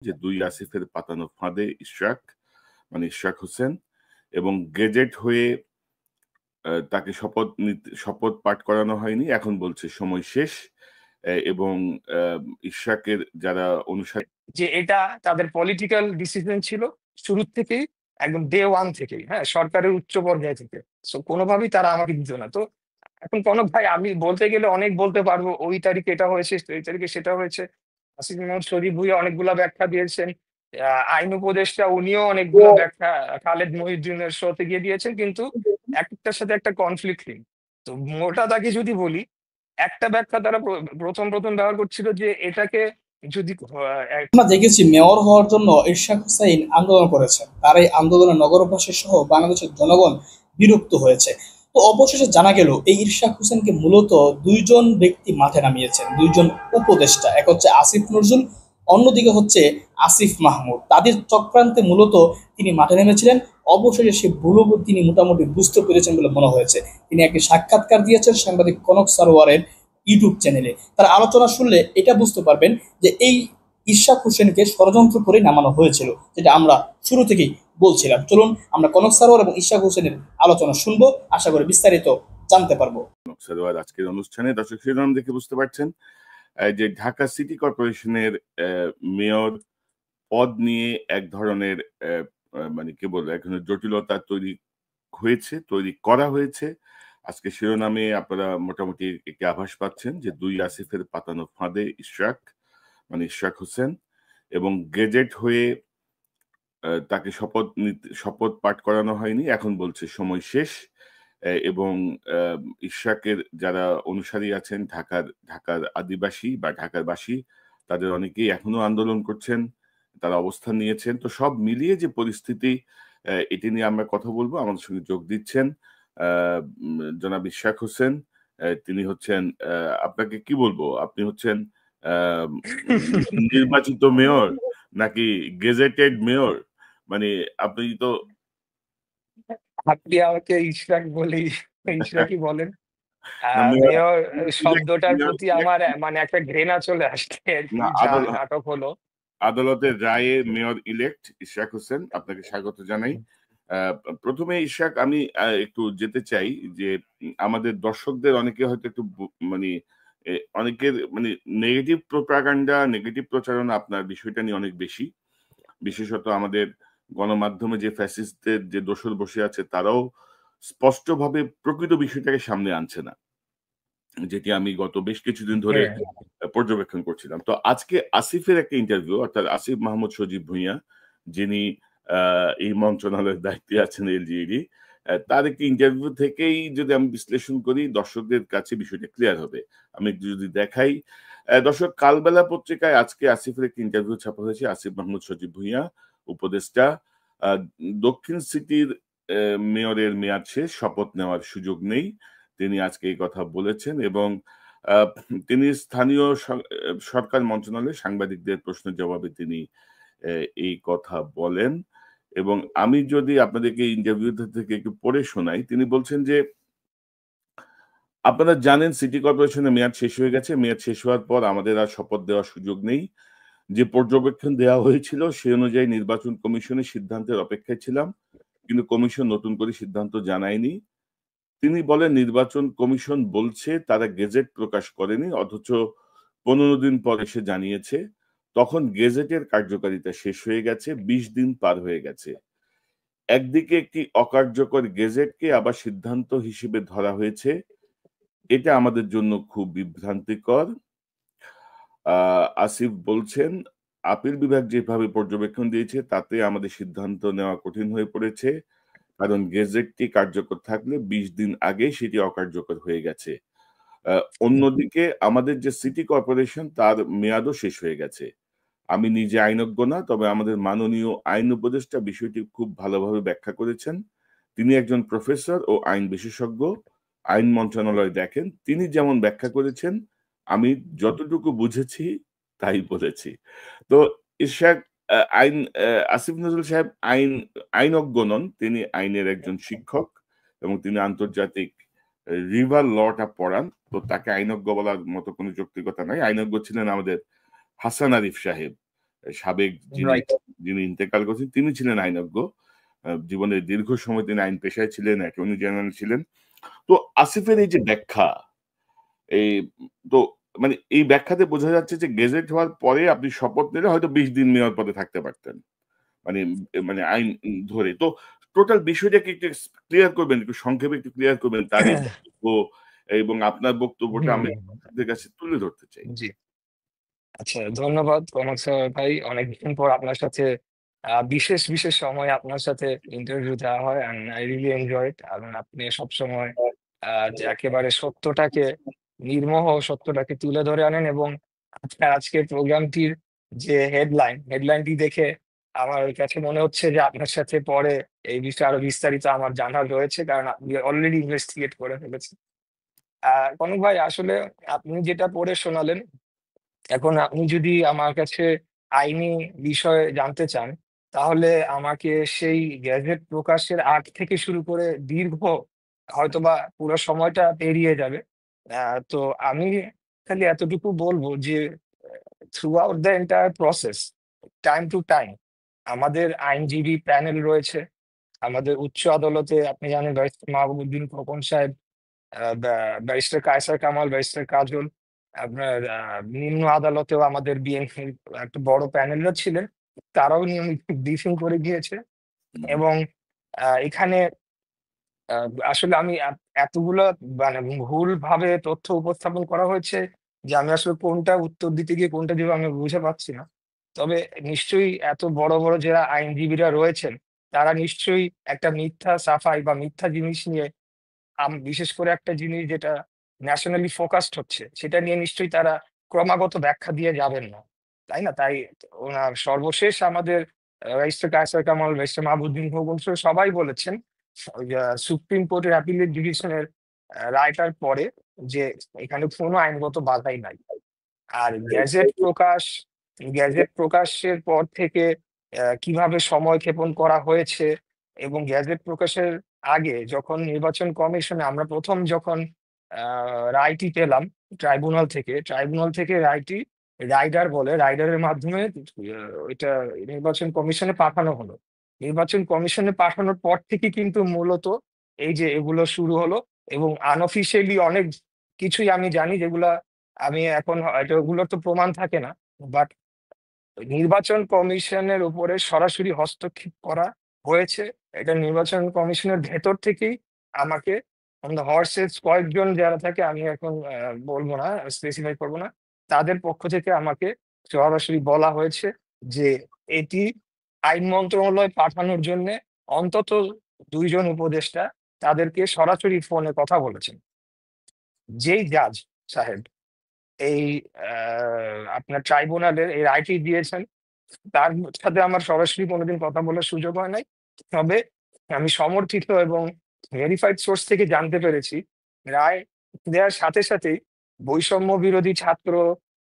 যে ২ আসিফের পাতানো ফাঁদে ইশরাক মানে ইশরাক হোসেন এবং গেজেট হয়ে তাকে শপথ পাঠ করানো হয়নি। এখন বলছে সময় শেষ। এবং ইশরাকের যারা অনুসারী যে এটা তাদের পলিটিক্যাল ডিসিশন ছিল শুরুর থেকেই, একদম ডে ওয়ান থেকেই, হ্যাঁ, সরকারের উচ্চ পর্যায়ে থেকে। সো কোনোভাবেই তারা আমাকে দিত না। তো এখন কনক ভাই, আমি বলতে গেলে অনেক বলতে পারবো, ওই তারিখে এটা হয়েছে, এই তারিখে সেটা হয়েছে। আসিফ মোহাম্মদ শরীফ ভুঁইয়া অনেকগুলা ব্যাখ্যা দিয়েছেন, আইন উপদেষ্টা উনিও অনেকগুলা ব্যাখ্যা খালেদ মহিউদ্দিনের শোতে গিয়ে দিয়েছেন, কিন্তু একটার সাথে একটা কনফ্লিক্ট নেই। তো মোটা দাগে যদি বলি, একটা ব্যাখ্যা তারা প্রথম প্রথম ব্যবহার করছিল যে এটাকে যদি আমরা দেখেছি মেয়র হওয়ার জন্য ইরশাদ হুসাইন আন্দোলন করেছেন। তার এই আন্দোলনে নগরবাসী সহ বাংলাদেশের জনগণ বিরক্ত হয়েছে। তো অবশেষে জানা গেল এই ইরশাদ হোসেনকে মূলত দুইজন ব্যক্তি মাঠে নামিয়েছেন, দুইজন উপদেষ্টা। এক হচ্ছে আসিফ নজরুল, অন্যদিকে হচ্ছে আসিফ মাহমুদ। তাদের চক্রান্তে মূলত তিনি মাঠে নেমেছিলেন। অবশেষে সে ভুলও তিনি মোটামুটি বুঝতে পেরেছেন বলে মনে হয়েছে। তিনি একটি সাক্ষাৎকার দিয়েছেন সাংবাদিক কনক সারোয়ারের ইউটিউব চ্যানেলে। তার আলোচনা শুনলে এটা বুঝতে পারবেন যে এই ইশরাক হোসেনকে ষড়যন্ত্র করে নামানো হয়েছিল, যেটা আমরা শুরু থেকেই বলছিলাম। চলুন আমরা কনক সারোয়ার এবং ইশরাক হোসেনের আলোচনা শুনবো, আশা করি বিস্তারিত জানতে পারবো। সারোয়ার আজকের অনুষ্ঠানে দর্শক শিরোনাম দেখে বুঝতে পারছেন যে ঢাকা সিটি কর্পোরেশনের মেয়র পদ নিয়ে এক ধরনের মানে কি বলবো, এক ধরনের জটিলতা তৈরি করা হয়েছে। আজকে শিরোনামে আপনারা মোটামুটি একটি আভাস পাচ্ছেন যে ২ আসিফের পাতানো ফাঁদে ইশরাক মানে ইশরাক হোসেন এবং গেজেট হয়ে তাকে শপথ পাঠ করানো হয়নি। এখন বলছে সময় শেষ। এবং ইশরাকের যারা অনুসারী আছেন ঢাকার আদিবাসী বা ঢাকারবাসী, তাদের অনেকেই এখনো আন্দোলন করছেন, তারা অবস্থান নিয়েছেন। তো সব মিলিয়ে যে পরিস্থিতি, এটি নিয়ে আমরা কথা বলবো। আমাদের সঙ্গে যোগ দিচ্ছেন জনাব ইশরাক হোসেন। তিনি হচ্ছেন, আপনাকে কি বলবো, আপনি হচ্ছেন নির্বাচিত মেয়র নাকি গেজেটেড মেয়র? মানে আপনি তো আপনি আমাকে ইশরাক বলেই ইশরাকই বলেন। মেয়র মেয়র শব্দটার প্রতি আমার মানে একটা ঘৃণা চলে আসছে আর কি, না, যা নাটক হলো। আদালতের রায়ে মেয়র ইলেক্ট ইশরাক হোসেন, আপনাকে স্বাগত জানাই। প্রথমে ইশরাক, আমি একটু যেতে চাই যে আমাদের দর্শকদের অনেকে হয়তো একটু মানে অনেকের মানে নেগেটিভ প্রোপাগান্ডা, নেগেটিভ প্রচারণা আপনার বিষয়টা নিয়ে অনেক বেশি। বিশেষত আমাদের গণমাধ্যমে যে ফ্যাসিস্টদের যে দোসর বসে আছে, তারাও স্পষ্টভাবে প্রকৃত বিষয়টাকে সামনে আনছে না, যেটি আমি গত বেশ কিছুদিন ধরে পর্যবেক্ষণ করছিলাম। তো আজকে আসিফের একটা ইন্টারভিউ, অর্থাৎ আসিফ মাহমুদ সজীব ভুঁইয়া, যিনি এই মন্ত্রণালয়ের দায়িত্বে আছেন এলজিইডি, তার একটি ইন্টারভিউ থেকেই যদি আমি বিশ্লেষণ করি, দর্শকদের কাছে বিষয়টা ক্লিয়ার হবে। আমি একটু যদি দেখাই, দর্শক, কালবেলা পত্রিকায় আজকে আসিফের একটি ইন্টারভিউ ছাপা হয়েছে। আসিফ মাহমুদ সজীব ভুঁইয়া, উপদেষ্টা, দক্ষিণ সিটির মেয়রের মেয়াদ শেষ, শপথ নেওয়ার সুযোগ নেই, তিনি আজকে এই কথা বলেছেন। এবং তিনি স্থানীয় সরকার মন্ত্রণালয়ে সাংবাদিকদের প্রশ্নের জবাবে তিনি এই কথা বলেন। এবং আমি যদি আপনাদেরকে ইন্টারভিউ থেকে একটু পড়ে শোনাই, তিনি বলছেন যে আপনারা জানেন সিটি কর্পোরেশনের মেয়াদ শেষ হয়ে গেছে। মেয়াদ শেষ হওয়ার পর আমাদের আর শপথ দেওয়ার সুযোগ নেই। যে পর্যবেক্ষণ দেওয়া হয়েছিল সে অনুযায়ী নির্বাচন কমিশনের সিদ্ধান্তের অপেক্ষায় ছিলাম, কিন্তু কমিশন নতুন করে সিদ্ধান্ত জানায়নি। তিনি বলেন নির্বাচন কমিশন বলছে তারা গেজেট প্রকাশ করেনি, অথচ 15 দিন পর এসে জানিয়েছে। তখন গেজেটের কার্যকারিতা শেষ হয়ে গেছে, 20 দিন পার হয়ে গেছে। একদিকে একটি অকার্যকর গেজেটকে আবার সিদ্ধান্ত হিসেবে ধরা হয়েছে, এটা আমাদের জন্য খুব বিভ্রান্তিকর। আসিফ বলছেন আপিল বিভাগ যেভাবে পর্যবেক্ষণ দিয়েছে তাতে আমাদের সিদ্ধান্ত নেওয়া কঠিন হয়ে পড়েছে, কারণ গেজেটটি কার্যকর থাকলে 20 দিন আগে সেটি অকার্যকর হয়ে গেছে। অন্যদিকে আমাদের যে সিটি কর্পোরেশন, তার মেয়াদও শেষ হয়ে গেছে। আমি নিজে আইনজ্ঞ না, তবে আমাদের মাননীয় আইন উপদেষ্টা বিষয়টি খুব ভালোভাবে ব্যাখ্যা করেছেন। তিনি একজন প্রফেসর ও আইন বিশেষজ্ঞ, আইন মন্ত্রণালয় দেখেন। তিনি যেমন ব্যাখ্যা করেছেন আমি যতটুকু বুঝেছি তাই বলেছি। তো ইশরাক, আসিফ নজরুল সাহেব আইনজ্ঞ নন, তিনি আইনের একজন শিক্ষক এবং তিনি আন্তর্জাতিক রিভার লটা পড়ান। তো তাকে আইনজ্ঞ বলার মতো কোনো যৌক্তিকতা নাই। আইনজ্ঞ ছিলেন আমাদের হাসান আরিফ সাহেব, সাবেক যিনি রাইট। যিনি ইন্তেকাল করেছেন তিনি ছিলেন আইনজ্ঞ। জীবনের দীর্ঘ সময় তিনি আইন পেশায় ছিলেন, অ্যাটর্নি জেনারেল ছিলেন। তো আসিফের এই যে ব্যাখ্যা, এই তো মানে এই ব্যাখ্যাতে বোঝা যাচ্ছে যে গেজেট হওয়ার পরে আপনি শপথ নিলে হয়তো ২০ দিন মেয়র পদে থাকতে পারতেন। মানে মানে আইন ধরে। তো টোটাল বিষয়টাকে একটু ক্লিয়ার করবেন, একটু সংক্ষেপে একটু ক্লিয়ার করবেন। তার এই বক্তব্য এবং আপনার বক্তব্যটা আমি হুম, আপনাদের কাছে তুলে ধরতে চাই। জি। আচ্ছা, ধন্যবাদ কনক স্যার ভাই। অনেকদিন পর আপনার সাথে বিশেষ, বিশেষ সময়ে আপনার সাথে ইন্টারভিউ দেওয়া হয় and I really enjoy it. এবং আপনি সবসময় যে একেবারে সত্যটাকে, নির্মোহ সত্যটাকে তুলে ধরে আনেন এবং আপনার আজকের প্রোগ্রামটির যে হেডলাইনটি দেখে আমার কাছে মনে হচ্ছে যে আপনার সাথে পরে এই বিষয়ে আরো বিস্তারিত আমার জানার রয়েছে। কারণ আপনি অলরেডি ইনভেস্টিগেট করে ফেলেছেন। কনক ভাই, আসলে আপনি যেটা পড়ে শোনালেন, এখন আপনি যদি আমার কাছে আইনি বিষয় জানতে চান, তাহলে আমাকে সেই গ্যাজেট প্রকাশের আগ থেকে শুরু করে দীর্ঘ হয়তোবা পুরো সময়টা পেরিয়ে যাবে। তো আমি খালি এতটুকু বলবো যে through out the entire process, time to time আমাদের আইনজীবী প্যানেল রয়েছে। আমাদের উচ্চ আদালতে আপনি জানেন ব্যারিস্টার মাহবুবুদ্দিন খোকন সাহেব, ব্যারিস্টার কায়সার কামাল, ব্যারিস্টার কাজল। আপনার নিম্ন আদালতেও আমাদের বিএনপির একটা বড় প্যানেলরা ছিলেন। তারাও নিয়মিত ব্রিফিং করে গিয়েছে হুম, এবং এখানে আসলে আমি এতগুলা মানে ভুলভাবে তথ্য উপস্থাপন করা হয়েছে যে আমি আসলে কোনটা উত্তর দিতে গিয়ে কোনটা দিব আমি বুঝে পাচ্ছি না। তবে নিশ্চয়ই এত বড়, বড় যারা আইনজীবীরা রয়েছেন, তারা নিশ্চয়ই একটা মিথ্যা সাফাই বা মিথ্যা জিনিস নিয়ে বিশেষ করে একটা জিনিস যেটা ন্যাশনালি ফোকাসড হচ্ছে, সেটা নিয়ে নিশ্চয়ই তারা ক্রমাগত ব্যাখ্যা দিয়ে যাবেন না। তাই না? তাই ওনার সর্বশেষ আমাদের ব্যারিস্টার কায়সার কামাল, ব্যারিস্টার মাহবুবুদ্দিন খোকন সহ সবাই বলেছেন ওই সুপ্রিম কোর্টের অ্যাপিলেট ডিভিশনের রায়টার পরে যে এখানে কোনো আইনগত বাধাই নাই। আর গ্যাজেট প্রকাশের পর থেকে কিভাবে সময়ক্ষেপণ করা হয়েছে এবং গ্যাজেট প্রকাশের আগে যখন নির্বাচন কমিশনে আমরা প্রথম যখন রায়টি পেলাম ট্রাইব্যুনাল থেকে রায়টি রাইডারের মাধ্যমে ওইটা নির্বাচন কমিশনে পাঠানো হলো। নির্বাচন কমিশনে পাঠানোর পর থেকে কিন্তু মূলত এই যে এগুলো শুরু হলো এবং আনঅফিসিয়ালি অনেক কিছুই আমি জানি যেগুলা আমি এখন ওগুলোর তো প্রমাণ থাকে না। বাট নির্বাচন কমিশনের উপরে সরাসরি হস্তক্ষেপ করা হয়েছে। এটা নির্বাচন কমিশনের ভেতর থেকেই আমাকে অন দ্য হর্সেস কয়েকজন যারা থাকে, আমি এখন বলবো না, স্পেসিফাই করবো না, তাদের পক্ষ থেকে আমাকে সরাসরি বলা হয়েছে যে এটি আইন মন্ত্রণালয় পাঠানোর জন্য অন্তত ২ জন উপদেষ্টা তাদেরকে সরাসরি ফোনে কথা বলেছেন। যেই জাজ সাহেব এই আপনার ট্রাইব্যুনালের এই রায়টি দিয়েছেন, তার সাথে আমার সরাসরি কোনোদিন কথা বলার সুযোগ হয় নাই। তবে আমি সমর্থিত এবং ভেরিফাইড সোর্স থেকে জানতে পেরেছি, রায় দেওয়ার সাথে সাথেই বৈষম্য বিরোধী ছাত্র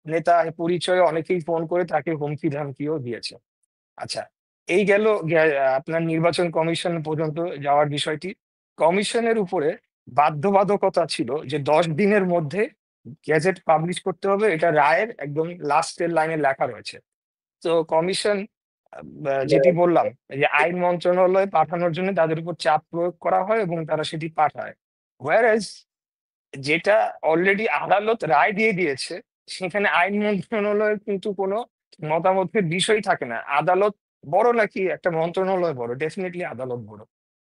নেতা পরিচয়ে অনেকেই ফোন করে তাকে হুমকি ধামকিও দিয়েছে। আচ্ছা, এই গেল আপনার নির্বাচন কমিশন পর্যন্ত যাওয়ার বিষয়টি। কমিশনের উপরে বাধ্যবাধকতা ছিল যে ১০ দিনের মধ্যে গেজেট পাবলিশ করতে হবে। এটা রায়ের একদম লাস্টের লাইনে লেখা রয়েছে। তো কমিশন যেটি বললাম যে আইন মন্ত্রণালয়ে পাঠানোর জন্য তাদের উপর চাপ প্রয়োগ করা হয় এবং তারা সেটি পাঠায়। Whereas যেটা অলরেডি আদালত রায় দিয়ে দিয়েছে, সেখানে আইন মন্ত্রণালয়ের কিন্তু কোনো মতামতের বিষয় থাকে না। আদালত বড় নাকি একটা মন্ত্রণালয় বড়? ডেফিনিটলি আদালত বড়।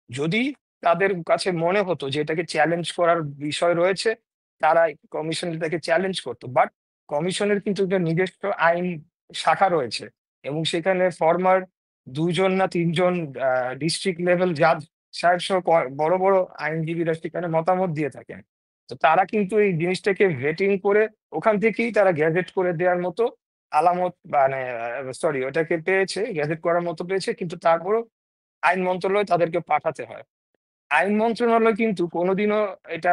যদি তাদের কাছে মনে হতো যে এটাকে চ্যালেঞ্জ করার বিষয় রয়েছে, তারা কমিশন এটাকে চ্যালেঞ্জ করতো। বাট কমিশনের কিন্তু একটা নিজস্ব আইন শাখা রয়েছে এবং সেখানে ফরমার ২ জন না ৩ জন ডিস্ট্রিক্ট লেভেল জাজ সাহেব সহ বড়, বড় আইনজীবীরা সেখানে মতামত দিয়ে থাকেন। তো তারা কিন্তু এই জিনিসটাকে ভেটিং করে ওখান থেকেই তারা গ্যাজেট করে দেওয়ার মতো আলামত মানে ওটাকে পেয়েছে, গ্যাজেট করার মতো পেয়েছে। কিন্তু তারপরেও আইন মন্ত্রণালয় তাদেরকে পাঠাতে হয়। আইন মন্ত্রণালয় কিন্তু কোনোদিনও এটা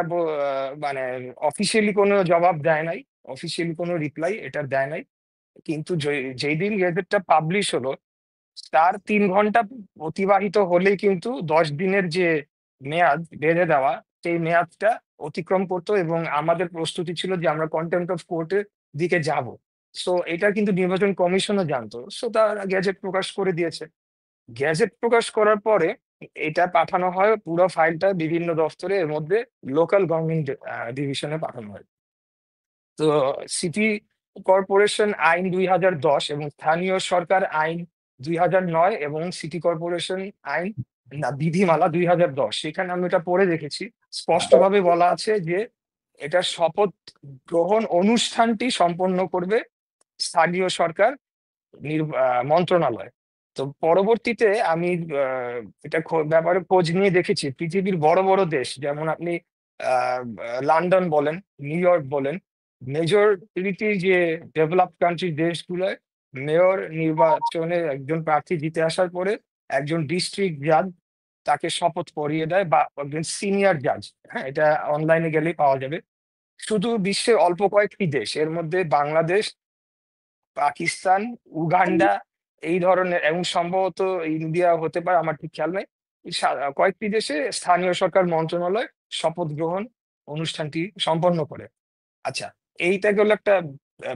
মানে অফিসিয়ালি কোনো জবাব দেয় নাই। অফিসিয়ালি কোনো রিপ্লাই এটার দেয় নাই। কিন্তু যেইদিন গেজেটটা পাবলিশ হলো, তার ৩ ঘন্টা অতিবাহিত হলেই কিন্তু ১০ দিনের যে মেয়াদ বেঁধে দেওয়া, সেই মেয়াদটা অতিক্রম করতো এবং আমাদের প্রস্তুতি ছিল যে আমরা কন্টেম্প্ট অফ কোর্টের দিকে যাবো। সো এটা কিন্তু নির্বাচন কমিশনও জানতো, সো তারা গ্যাজেট প্রকাশ করে দিয়েছে। গ্যাজেট প্রকাশ করার পরে এটা পাঠানো হয়, পুরো ফাইলটা বিভিন্ন দপ্তরে, এর মধ্যে লোকাল গভর্নমেন্ট ডিভিশনে পাঠানো হয়। তো সিটি কর্পোরেশন আইন 2010 এবং স্থানীয় সরকার আইন 2009 এবং সিটি কর্পোরেশন আইন বিধিমালা 2010, সেখানে আমি এটা পড়ে দেখেছি, স্পষ্টভাবে বলা আছে যে এটা শপথ গ্রহণ অনুষ্ঠানটি সম্পন্ন করবে স্থানীয় সরকার মন্ত্রণালয়। তো পরবর্তীতে আমি এটা ব্যাপারে খোঁজ নিয়ে দেখেছি, পৃথিবীর বড় বড় দেশ যেমন আপনি লন্ডন বলেন, নিউ ইয়র্ক বলেন, মেজরিটি যে ডেভেলপ কান্ট্রি দেশগুলোয় মেয়র নির্বাচনে একজন প্রার্থী জিতে আসার পরে একজন ডিস্ট্রিক্ট জাজ তাকে শপথ পড়িয়ে দেয়, বা একজন সিনিয়র জাজ। হ্যাঁ, এটা অনলাইনে গেলেই পাওয়া যাবে। শুধু বিশ্বের অল্প কয়েকটি দেশ, এর মধ্যে বাংলাদেশ, পাকিস্তান, উগান্ডা, এই ধরনের, এবং সম্ভবত ইন্ডিয়া হতে পারে, আমার ঠিক খেয়াল নেই, কয়েকটি দেশে স্থানীয় সরকার মন্ত্রণালয় শপথ গ্রহণ অনুষ্ঠানটি সম্পন্ন করে। আচ্ছা, এইটা গেল একটা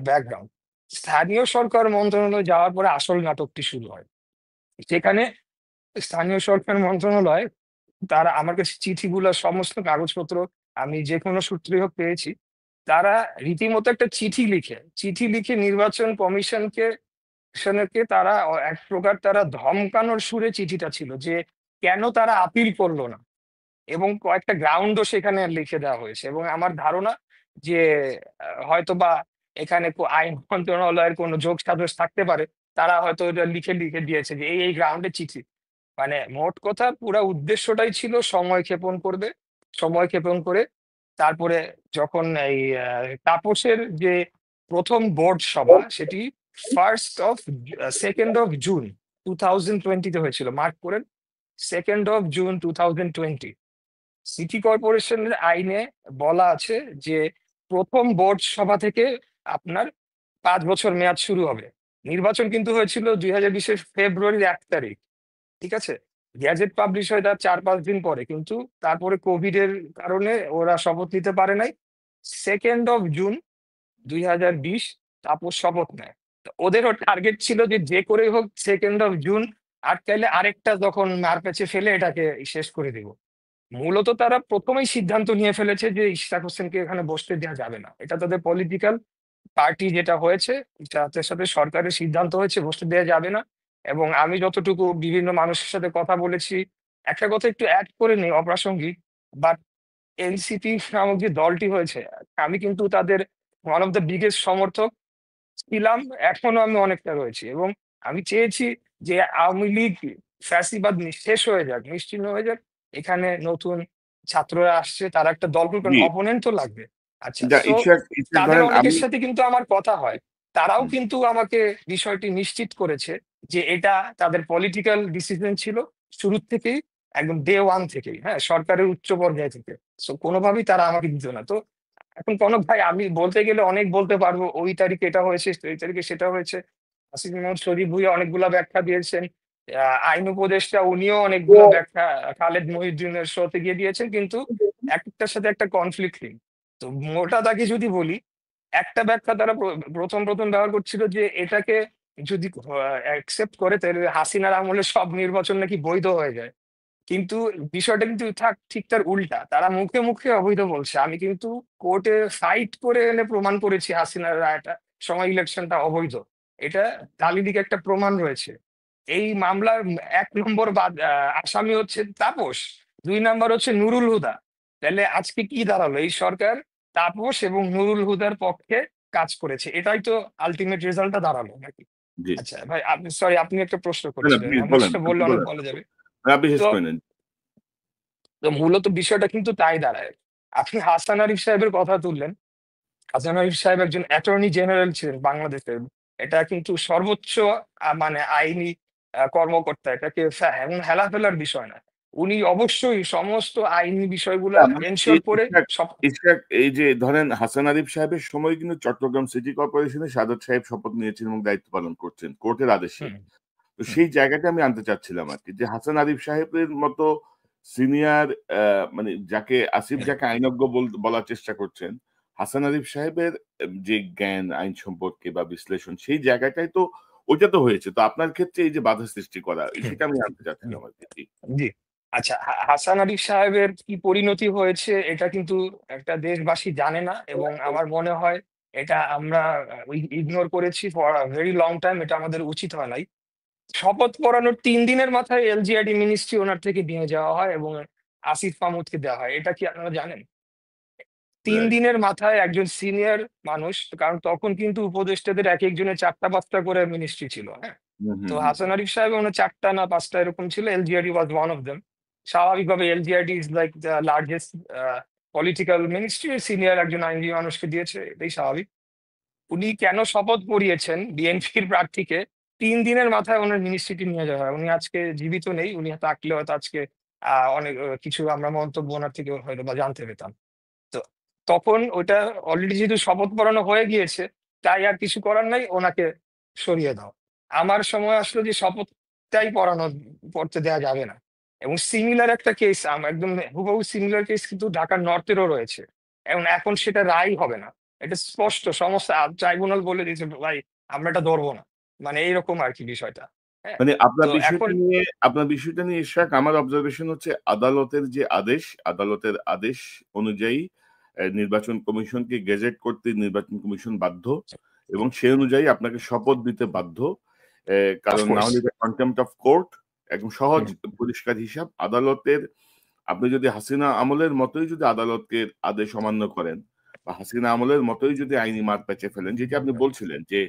ব্যাকগ্রাউন্ড। স্থানীয় সরকার মন্ত্রণালয় যাওয়ার পরে আসল নাটকটি শুরু হয়। সেখানে স্থানীয় সরকার মন্ত্রণালয়, তারা আমার কাছে চিঠিগুলো, সমস্ত কাগজপত্র আমি যে কোনো সূত্রে হোক পেয়েছি, তারা রীতিমতো একটা চিঠি লিখে নির্বাচন কমিশনকে তারা এক প্রকার তারা ধমকানোর সুরে চিঠিটা ছিল, যে কেন তারা আপিল করলো না, এবং কয়েকটা গ্রাউন্ডও সেখানে লিখে দেওয়া হয়েছে। এবং আমার ধারণা যে হয়তোবা এখানে আইন মন্ত্রণালয়ের কোনো যোগ সাজস থাকতে পারে, তারা হয়তো এটা লিখে লিখে দিয়েছে যে এই গ্রাউন্ডে চিঠি। মানে মোট কথা পুরা উদ্দেশ্যটাই ছিল সময় ক্ষেপণ করে তারপরে যখন এই তাপসের যে প্রথম বোর্ড সভা, সেটি 2nd of June 2020 হয়েছিল, মার্ক করেন, 2nd of June 2020। সিটি কর্পোরেশনের আইনে বলা আছে যে প্রথম বোর্ড সভা থেকে আপনার 5 বছর মেয়াদ শুরু হবে। নির্বাচন কিন্তু হয়েছিল 2020 ফেব্রুয়ারির 1 তারিখ, ঠিক আছে। গ্যাজেট পাবলিশ হয় তার 4-5 দিন পরে, কিন্তু তারপরে কোভিড এর কারণে ওরা শপথ নিতে পারে নাই। 2nd of June 2020 তাপস শপথ নেয়। তো ওদেরও টার্গেট ছিল যে যে করে হোক 2nd of June আটকাইলে আরেকটা যখন মার পেছে ফেলে এটাকে শেষ করে দিব। মূলত তারা প্রথমেই সিদ্ধান্ত নিয়ে ফেলেছে যে ইশরাক হোসেনকে এখানে বসতে দেওয়া যাবে না, এটা তাদের পলিটিক্যাল পার্টি যেটা হয়েছে, সাথে সাথে সরকারের সিদ্ধান্ত হয়েছে বসতে দেওয়া যাবে না। এবং আমি যতটুকু বিভিন্ন মানুষের সাথে কথা বলেছি, একটা কথা একটু অ্যাড করে নেই অপ্রাসঙ্গিক, বাট এনসিপি নামক যে দলটি হয়েছে, আমি কিন্তু তাদের ওয়ান অফ দ্য বিগেস্ট সমর্থক ছিলাম, এখনো আমি অনেকটা রয়েছি। এবং আমি চেয়েছি যে আওয়ামী লীগ ফ্যাসিবাদ শেষ হয়ে যাক, নিশ্চিহ্ন হয়ে যাক, এখানে নতুন ছাত্ররা আসছে, তারা একটা দল করবে, জি, অপোনেন্ট তো লাগবে। আচ্ছা, যা সো ইশাক তাদের ধরেন অনেকের আমি সাথে কিন্তু আমার কথা হয়, তারাও কিন্তু আমাকে বিষয়টি নিশ্চিত করেছে যে এটা তাদের পলিটিক্যাল ডিসিশন ছিল শুরুর থেকেই, একদম ডে 1 থেকেই, হ্যাঁ, সরকারের উচ্চ পর্যায়ে থেকে। সো কোনোভাবেই তারা আমাকে দিত না। তো এখন কনক ভাই, আমি বলতে গেলে অনেক বলতে পারবো, ওই তারিখে এটা হয়েছে, ওই তারিখে সেটা হয়েছে। আসিফ মোহাম্মদ শরীফ ভুঁইয়া অনেকগুলা ব্যাখ্যা দিয়েছেন, আইন উপদেষ্টা উনিও অনেকগুলা ব্যাখ্যা খালেদ মহিউদ্দিনের শোতে গিয়ে দিয়েছেন, কিন্তু একটার সাথে একটা কনফ্লিক্টিং। তো মোটা দাগে যদি বলি, একটা ব্যাখ্যা তারা প্রথম প্রথম ব্যবহার করছিল যে এটাকে যদি অ্যাকসেপ্ট করে তাহলে হাসিনার আমলে সব নির্বাচন নাকি বৈধ হয়ে যায়। কিন্তু বিষয়টা কিন্তু ঠিক তার উল্টা, তারা মুখে মুখে অবৈধ বলছে, আমি কিন্তু কোর্টে ফাইট করে এনে প্রমাণ করেছি হাসিনার রায়টা সময় ইলেকশনটা অবৈধ। এটা দালিলিক একটা প্রমাণ রয়েছে। এই মামলার 1 নম্বর আসামি হচ্ছে তাপস, 2 নম্বর হচ্ছে নুরুল হুদা। তাহলে আজকে কি দাঁড়ালো, এই সরকার তাপস এবং নুরুল হুদার পক্ষে কাজ করেছে, এটাই তো আলটিমেট রেজাল্টটা দাঁড়ালো নাকি? জি, আচ্ছা ভাই, আপনি সরি, আপনি একটা প্রশ্ন না না করছিলেন, প্লিজ আমি বলেন, সেটা আপনি বললে অনেক বলেন, বলা যাবে। আপনি শেষ তো করে নেন। তো মূলত বিষয়টা কিন্তু তাই দাঁড়ায়। আপনি হাসান আরিফ সাহেবের কথা তুললেন। হাসান আরিফ সাহেব একজন অ্যাটর্নি জেনারেল ছিলেন বাংলাদেশের। এটা কিন্তু সর্বোচ্চ মানে আইনি কর্মকর্তা, এটাকে এমন হেলাফেলার বিষয় না। উনি অবশ্যই সমস্ত আইনি বিষয়গুলা এনশিওর করে সব। ইশরাক, এই যে ধরেন হাসান আরিফ সাহেবের সময় কিন্তু চট্টগ্রাম সিটি কর্পোরেশনে সাদত সাহেব শপথ নিয়েছেন এবং দায়িত্ব পালন করছেন কোর্টের আদেশে। হুম, তো হুম, সেই জায়গাটা আমি আনতে চাচ্ছিলাম আর কি, যে হাসান আরিফ সাহেবের মতো সিনিয়র, মানে যাকে আসিফ হুম, যাকে আইনজ্ঞ বলার চেষ্টা করছেন, হাসান আরিফ সাহেবের যে জ্ঞান আইন সম্পর্কে বা বিশ্লেষণ সেই জায়গাটাই তো ওইটা তো হয়েছে। তো আপনার ক্ষেত্রে এই যে বাধা সৃষ্টি করা হুম, সেটা আমি জানতে হুম, চাচ্ছিলাম আরকি। জি। জি। আচ্ছা, হাসান আরিফ সাহেবের কি পরিণতি হয়েছে এটা কিন্তু একটা দেশবাসী জানে না, এবং আমার মনে হয় এটা আমরা ইগনোর করেছি for a very long time. এটা আমাদের উচিত হয় নাই। শপথ পড়ানোর ৩ দিনের মাথায় এলজিআইডি মিনিস্ট্রি ওনার থেকে নিয়ে যাওয়া হয় এবং আসিফ মাহমুদকে দেওয়া হয়। এটা কি আপনারা জানেন? ৩ রাইট। দিনের মাথায় একজন সিনিয়র মানুষ, কারণ তখন কিন্তু উপদেষ্টাদের একেকজনের ৪ টা ৫ টা করে মিনিস্ট্রি ছিল, হ্যাঁ? হুম, হুম, তো হুম। হাসান আরিফ সাহেব ওনার ৪ টা না ৫ টা এরকম ছিল। LGID was one of them. স্বাভাবিকভাবে LGID is like the largest political ministry. Senior একজন আইনজীবী মানুষকে দিয়েছে, এটাই স্বাভাবিক। উনি কেন শপথ পড়িয়েছেন বিএনপির প্রার্থীকে ৩ দিনের মাথায় উনার মিনিস্ট্রিটি নিয়ে যাওয়া হয়। উনি আজকে জীবিত নেই। উনি থাকলে হয়তো আজকে অনেক কিছু আমরা মন্তব্য উনার থেকে হয়তোবা জানতে পেতাম। তো তখন ওইটা অলরেডি যেহেতু শপথ পড়ানো হয়ে গিয়েছে, তাই আর কিছু করার নাই, ওনাকে সরিয়ে দাও। আমার সময় আসলো যে শপথটাই পড়তে দেয়া যাবে না। এবং সিমিলার একটা কেস একদম হুবহু সিমিলার কেস কিন্তু ঢাকার নর্থেরও রয়েছে। এবং এখন সেটা রায় হবে না। এটা স্পষ্ট সমস্ত ট্রাইব্যুনাল বলে দিয়েছে, ভাই আমরা এটা ধরবো না। মানে এইরকম আরকি বিষয়টা। হ্যাঁ? মানে তো এখন আপনার বিষয়টা নিয়ে ইশরাক আমার অবজারভেশন হচ্ছে আদালতের যে আদেশ, আদালতের আদেশ অনুযায়ী নির্বাচন কমিশনকে গেজেট করতে নির্বাচন কমিশন বাধ্য এবং সে অনুযায়ী আপনাকে শপথ দিতে বাধ্য। কারণ না অফকোর্স। হলে এটা কনটেম্প্ট অফ কোর্ট। একদম সহজ হুম, পরিষ্কার হিসাব। আদালতের আপনি যদি হাসিনা আমলের মতোই যদি আদালতকে আদেশ অমান্য করেন বা হাসিনা আমলের মতোই যদি আইনি মার প্যাঁচে ফেলেন, যেটি আপনি বলছিলেন যে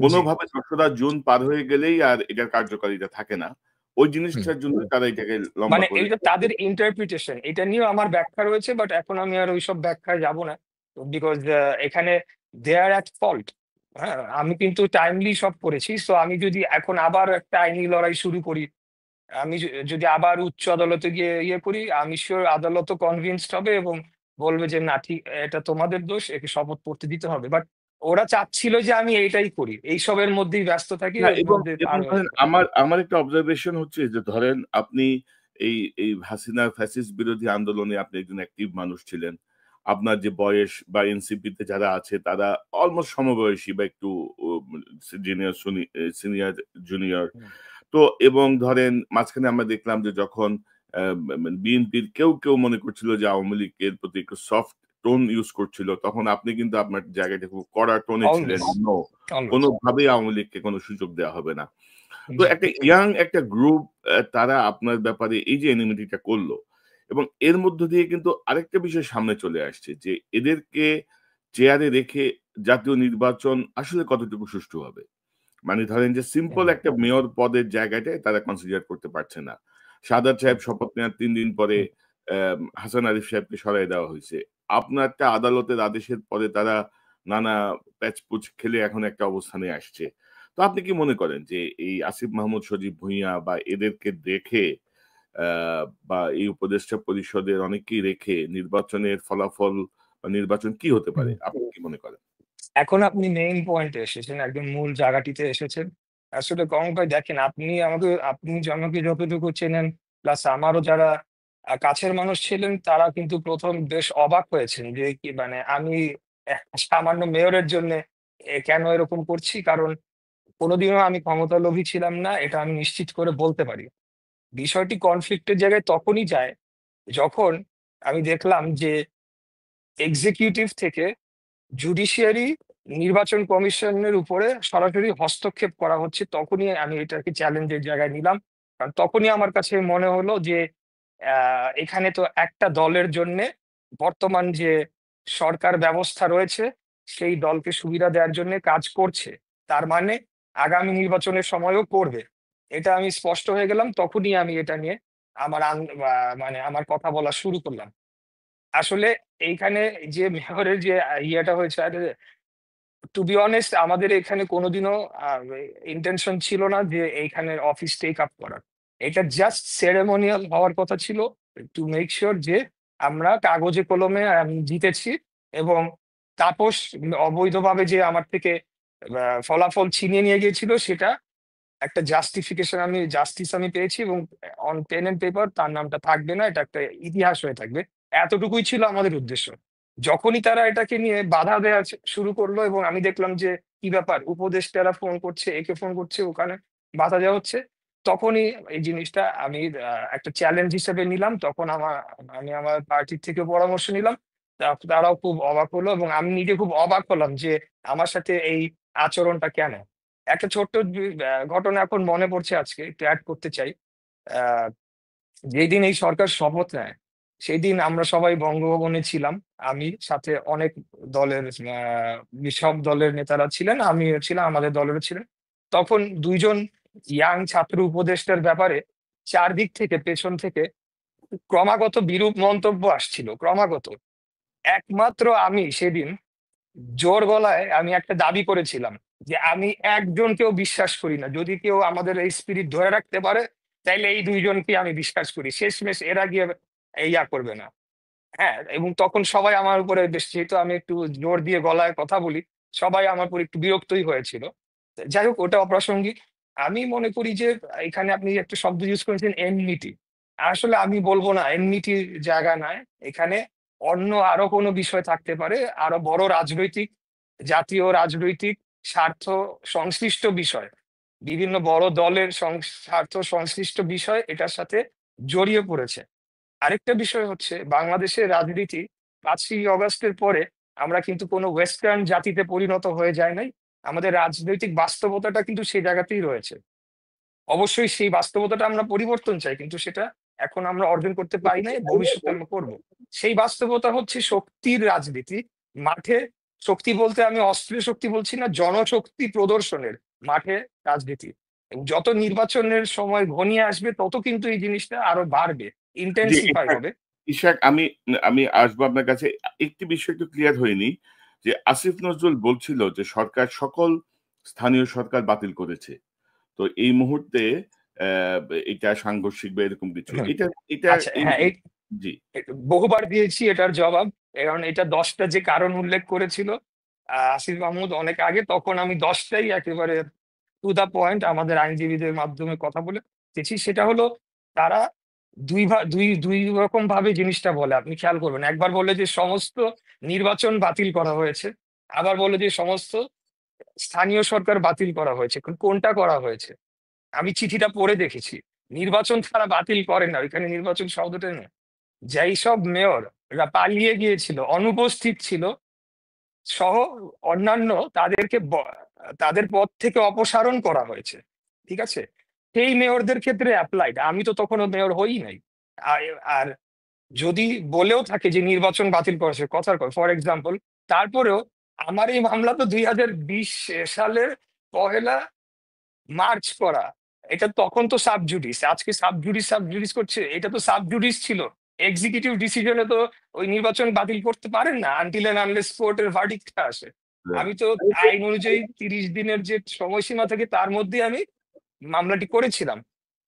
জি। কোনোভাবে ২রা জুন পার হয়ে গেলেই আর এটার কার্যকারিতা থাকে না। ওই হুম। জিনিসটার জন্য তারা এটাকে লম্বা মানে করে এইটা তাদের ইন্টারপ্রিটেশন। এটা নিয়েও আমার ব্যাখ্যা রয়েছে। বাট এখন আমি আর ওইসব ব্যাখ্যায় যাব না। বিকজ এখানে দে আর এট ফল্ট। হ্যাঁ? আমি কিন্তু টাইমলি সব করেছি। সো আমি যদি এখন আবার একটা আইনি লড়াই শুরু করি, আমি যদি আবার উচ্চ আদালতে গিয়ে ইয়ে করি, আমি সিউর আদালতও কনভিন্সড হবে এবং বলবে যে, "না ঠিক এটা তোমাদের দোষ, একে শপথ পড়তে দিতে হবে।" বাট ওরা চাচ্ছিল যে আমি এইটাই করি। এইসবের মধ্যেই ব্যস্ত থাকি, না এর মধ্যে পার হয়ে ধরেন যাবে। আমার একটা অবজারভেশন হচ্ছে যে ধরেন আপনি এই হাসিনার ফ্যাসিস্ট বিরোধী আন্দোলনে আপনি একজন অ্যাক্টিভ মানুষ ছিলেন। আপনার যে বয়স বা এনসিপি তে যারা আছে তারা অলমোস্ট সমবয়সী বা একটু ও জুনিয়র সিনিয়র জুনিয়র। হুম, তো এবং ধরেন মাঝখানে আমরা দেখলাম যে যখন বিএনপির কেউ মনে করছিল যে আওয়ামী লীগের প্রতি একটু সফট টোন ইউজ করছিল, তখন আপনি কিন্তু আপনার জায়গাটা খুব কড়া টোনে ছিলেন। Always, no, always. কোনোভাবেই আওয়ামী লীগকে কোনো সুযোগ দেওয়া হবে না। তো জি। একটা ইয়াং একটা গ্রুপ তারা আপনার ব্যাপারে এই যে এনিমিটিটা করলো এবং এর মধ্য দিয়ে কিন্তু আরেকটা বিষয় সামনে চলে আসছে যে এদেরকে চেয়ারে রেখে জাতীয় নির্বাচন আসলে কতটুকু সুষ্ঠু হবে। মানে ধরেন যে সিম্পল হুম, একটা মেয়র পদের জায়গাটায় তারা কনসিডার করতে পারছে না। সাদাত সাহেব হুম, শপথ নেওয়ার ৩ দিন পরে হুম। হাসান আরিফ সাহেবকে সরায় দেওয়া হইছে। আপনার একটা আদালতের আদেশের পরে তারা নানা প্যাচ-পুচ খেলে এখন একটা অবস্থানে আসছে। তো আপনি কি মনে করেন যে এই আসিফ মাহমুদ, সজীব ভুঁইয়া বা এদেরকে দেখে আ বা এই উপদেষ্টা পরিষদের অনেককেই রেখে নির্বাচনের ফলাফল বা নির্বাচন কি হতে হুম। পারে? আপনি কি মনে করেন? এখন আপনি মেইন পয়েন্টে এসেছেন। একদম মূল জায়গাটিতে এসেছেন। আসলে কমল ভাই দেখেন, আপনি যে আমাকে যতটুকু চেনেন, প্লাস আমারও যারা কাছের মানুষ ছিলেন, তারা কিন্তু ১ম বেশ অবাক হয়েছেন যে কি মানে আমি সামান্য মেয়রের জন্যে কেন এরকম করছি? কারণ কোনদিনও আমি ক্ষমতালোভী ছিলাম না। এটা আমি নিশ্চিত করে বলতে পারি। বিষয়টি কনফ্লিক্ট এর জায়গায় তখনই যায়, যখন আমি দেখলাম যে এক্সিকিউটিভ থেকে জুডিশিয়ারি নির্বাচন কমিশনের উপরে সরাসরি হস্তক্ষেপ করা হচ্ছে। তখনই আমি এটাকে চ্যালেঞ্জের জায়গায় নিলাম। কারণ তখনই আমার কাছে মনে হলো যে এখানে তো একটা দলের জন্যে বর্তমান যে সরকার ব্যবস্থা রয়েছে, সেই দলকে সুবিধা দেওয়ার জন্যে কাজ করছে। তার মানে আগামী নির্বাচনের সময়ও করবে। এটা আমি স্পষ্ট হয়ে গেলাম। তখনই আমি এটা নিয়ে আমার আন আ মানে আমার কথা বলা শুরু করলাম। আসলে এইখানে যে মেয়রের যে ইয়েটা হয়েছে, টু বি অনেস্ট আমাদের এখানে কোনোদিনও আ ইনটেনশন ছিল না যে এইখানের অফিস টেক আপ করার। এটা জাস্ট সেরেমনিয়াল হওয়ার কথা ছিল, টু মেক সিউর যে আমরা কাগজে কলমে আমি জিতেছি, এবং তাপস অবৈধভাবে যে আমার থেকে ফলাফল ছিনিয়ে নিয়ে গিয়েছিল, সেটা একটা জাস্টিস আমি পেয়েছি, এবং অন পেন অ্যান্ড পেপার তার নামটা থাকবে না। এটা একটা ইতিহাস হয়ে থাকবে। এতটুকুই ছিল আমাদের উদ্দেশ্য। যখনই তারা এটাকে নিয়ে বাধা দেওয়া শুরু করলো এবং আমি দেখলাম যে কি ব্যাপার, উপদেষ্টারা ফোন করছে, একে ফোন করছে, ওখানে বাধা দেওয়া হচ্ছে, তখনই এই জিনিসটা আমি একটা চ্যালেঞ্জ হিসেবে নিলাম। তখন আমি আমার পার্টির থেকে পরামর্শ নিলাম। তারাও খুব অবাক হলো এবং আমি নিজে খুব অবাক হলাম যে আমার সাথে এই আচরণটা কেন। একটা ছোট্ট ঘটনা এখন মনে পড়ছে, আজকে একটু অ্যাড করতে চাই। আহ যেই দিন এই সরকার শপথ নেয়, সেই দিন আমরা সবাই বঙ্গভবনে ছিলাম। আমি সাথে অনেক দলের সব দলের নেতারা ছিলেন, আমিও ছিলাম, আমাদের দলেরও ছিলেন। তখন দুইজন ইয়াং ছাত্র উপদেষ্টার ব্যাপারে চারদিক থেকে, পেছন থেকে ক্রমাগত বিরূপ মন্তব্য আসছিল, ক্রমাগত। একমাত্র আমি সেদিন জোর গলায় আমি একটা দাবি করেছিলাম যে আমি একজনকেও বিশ্বাস করি না, যদি কেউ আমাদের এই স্পিরিট ধরে রাখতে পারে তাইলে এই দুইজনকে আমি বিশ্বাস করি, শেষমেশ এরা গিয়ে ইয়া করবে না। হ্যাঁ, এবং তখন সবাই আমার উপরে, বেশ যেহেতু আমি একটু জোর দিয়ে গলায় কথা বলি, সবাই আমার উপর একটু বিরক্তই হয়েছিল। যাই হোক, ওটা অপ্রাসঙ্গিক। আমি মনে করি যে এখানে আপনি একটা শব্দ ইউজ করেছেন, এনমিটি। আসলে আমি বলবো না এনমিটির জায়গা নয় এখানে, অন্য আরো কোনো বিষয় থাকতে পারে, আরো বড় রাজনৈতিক, জাতীয় রাজনৈতিক স্বার্থ সংশ্লিষ্ট বিষয়, বিভিন্ন বড় দলের স্বার্থ সংশ্লিষ্ট বিষয় এটার সাথে জড়িয়ে পড়েছে। আরেকটা বিষয় হচ্ছে, বাংলাদেশের রাজনীতি 5ই অগস্টের পরে আমরা কিন্তু কোনো ওয়েস্টার্ন জাতিতে পরিণত হয়ে যায় নাই। আমাদের রাজনৈতিক বাস্তবতাটা কিন্তু সেই জায়গাতেই রয়েছে। অবশ্যই সেই বাস্তবতাটা আমরা পরিবর্তন চাই, কিন্তু সেটা এখন আমরা অর্জন করতে পারি নাই, ভবিষ্যতে আমরা করবো। সেই বাস্তবতা হচ্ছে শক্তির রাজনীতি মাঠে। শক্তি বলতে আমি অস্ত্রের শক্তি বলছি না, জনশক্তি প্রদর্শনের মাঠে রাজনীতি। এবং যত নির্বাচনের সময় ঘনিয়ে আসবে তত কিন্তু এই জিনিসটা আরো বাড়বে, জি, ইন্টেন্সিফাই ইশাক, হবে। ইশাক, আমি আমি আসবো আপনার কাছে। একটি বিষয় একটু ক্লিয়ার হয়নি, যে আসিফ নজরুল বলছিল যে সরকার সকল স্থানীয় সরকার বাতিল করেছে। তো এই মুহূর্তে আহ, এটা সাংঘর্ষিক বা এরকম কিছু, হুম। এটা এটা আচ্ছা, এই, হ্যাঁ, জি বহুবার দিয়েছি এটার জবাব। কারণ এটা 10টা যে কারণ উল্লেখ করেছিল আসিফ মাহমুদ অনেক আগে, তখন আমি 10টাই একেবারে টু দা পয়েন্ট আমাদের আইনজীবীদের মাধ্যমে কথা বলে দিয়েছি। সেটা হলো, তারা দুই দুই রকম ভাবে জিনিসটা বলে, আপনি খেয়াল করবেন। একবার বলে যে সমস্ত নির্বাচন বাতিল করা হয়েছে, আবার বলে যে সমস্ত স্থানীয় সরকার বাতিল করা হয়েছে। কোনটা করা হয়েছে? আমি চিঠিটা পড়ে দেখেছি। নির্বাচন তারা বাতিল করে না, ওইখানে নির্বাচন শব্দটা নেই। যেই সব মেয়র পালিয়ে গিয়েছিল, অনুপস্থিত ছিল সহ অন্যান্য, তাদেরকে তাদের পদ থেকে অপসারণ করা হয়েছে। ঠিক আছে, সেই মেয়রদের ক্ষেত্রে অ্যাপ্লাইড। আমি তো তখনও মেয়র হই নাই। আর যদি বলেও থাকে যে নির্বাচন বাতিল করেছে, কথার কথা, ফর এক্সাম্পল, তারপরেও আমার এই মামলা তো 2020 সালের 1 মার্চ করা। এটা তখন তো সাবজুডিস, আজকে সাবজুডিস করছে, এটা তো সাবজুডিস ছিল। এক্সিকিউটিভ ডিসিশনে তো ওই নির্বাচন বাতিল করতে পারেন না আনটিল এন্ড আনলেস কোর্টের ভার্ডিক্টটা আসে। আমি তো আইন অনুযায়ী 30 দিনের যে সময়সীমা থাকে তার মধ্যে আমি মামলাটি করেছিলাম।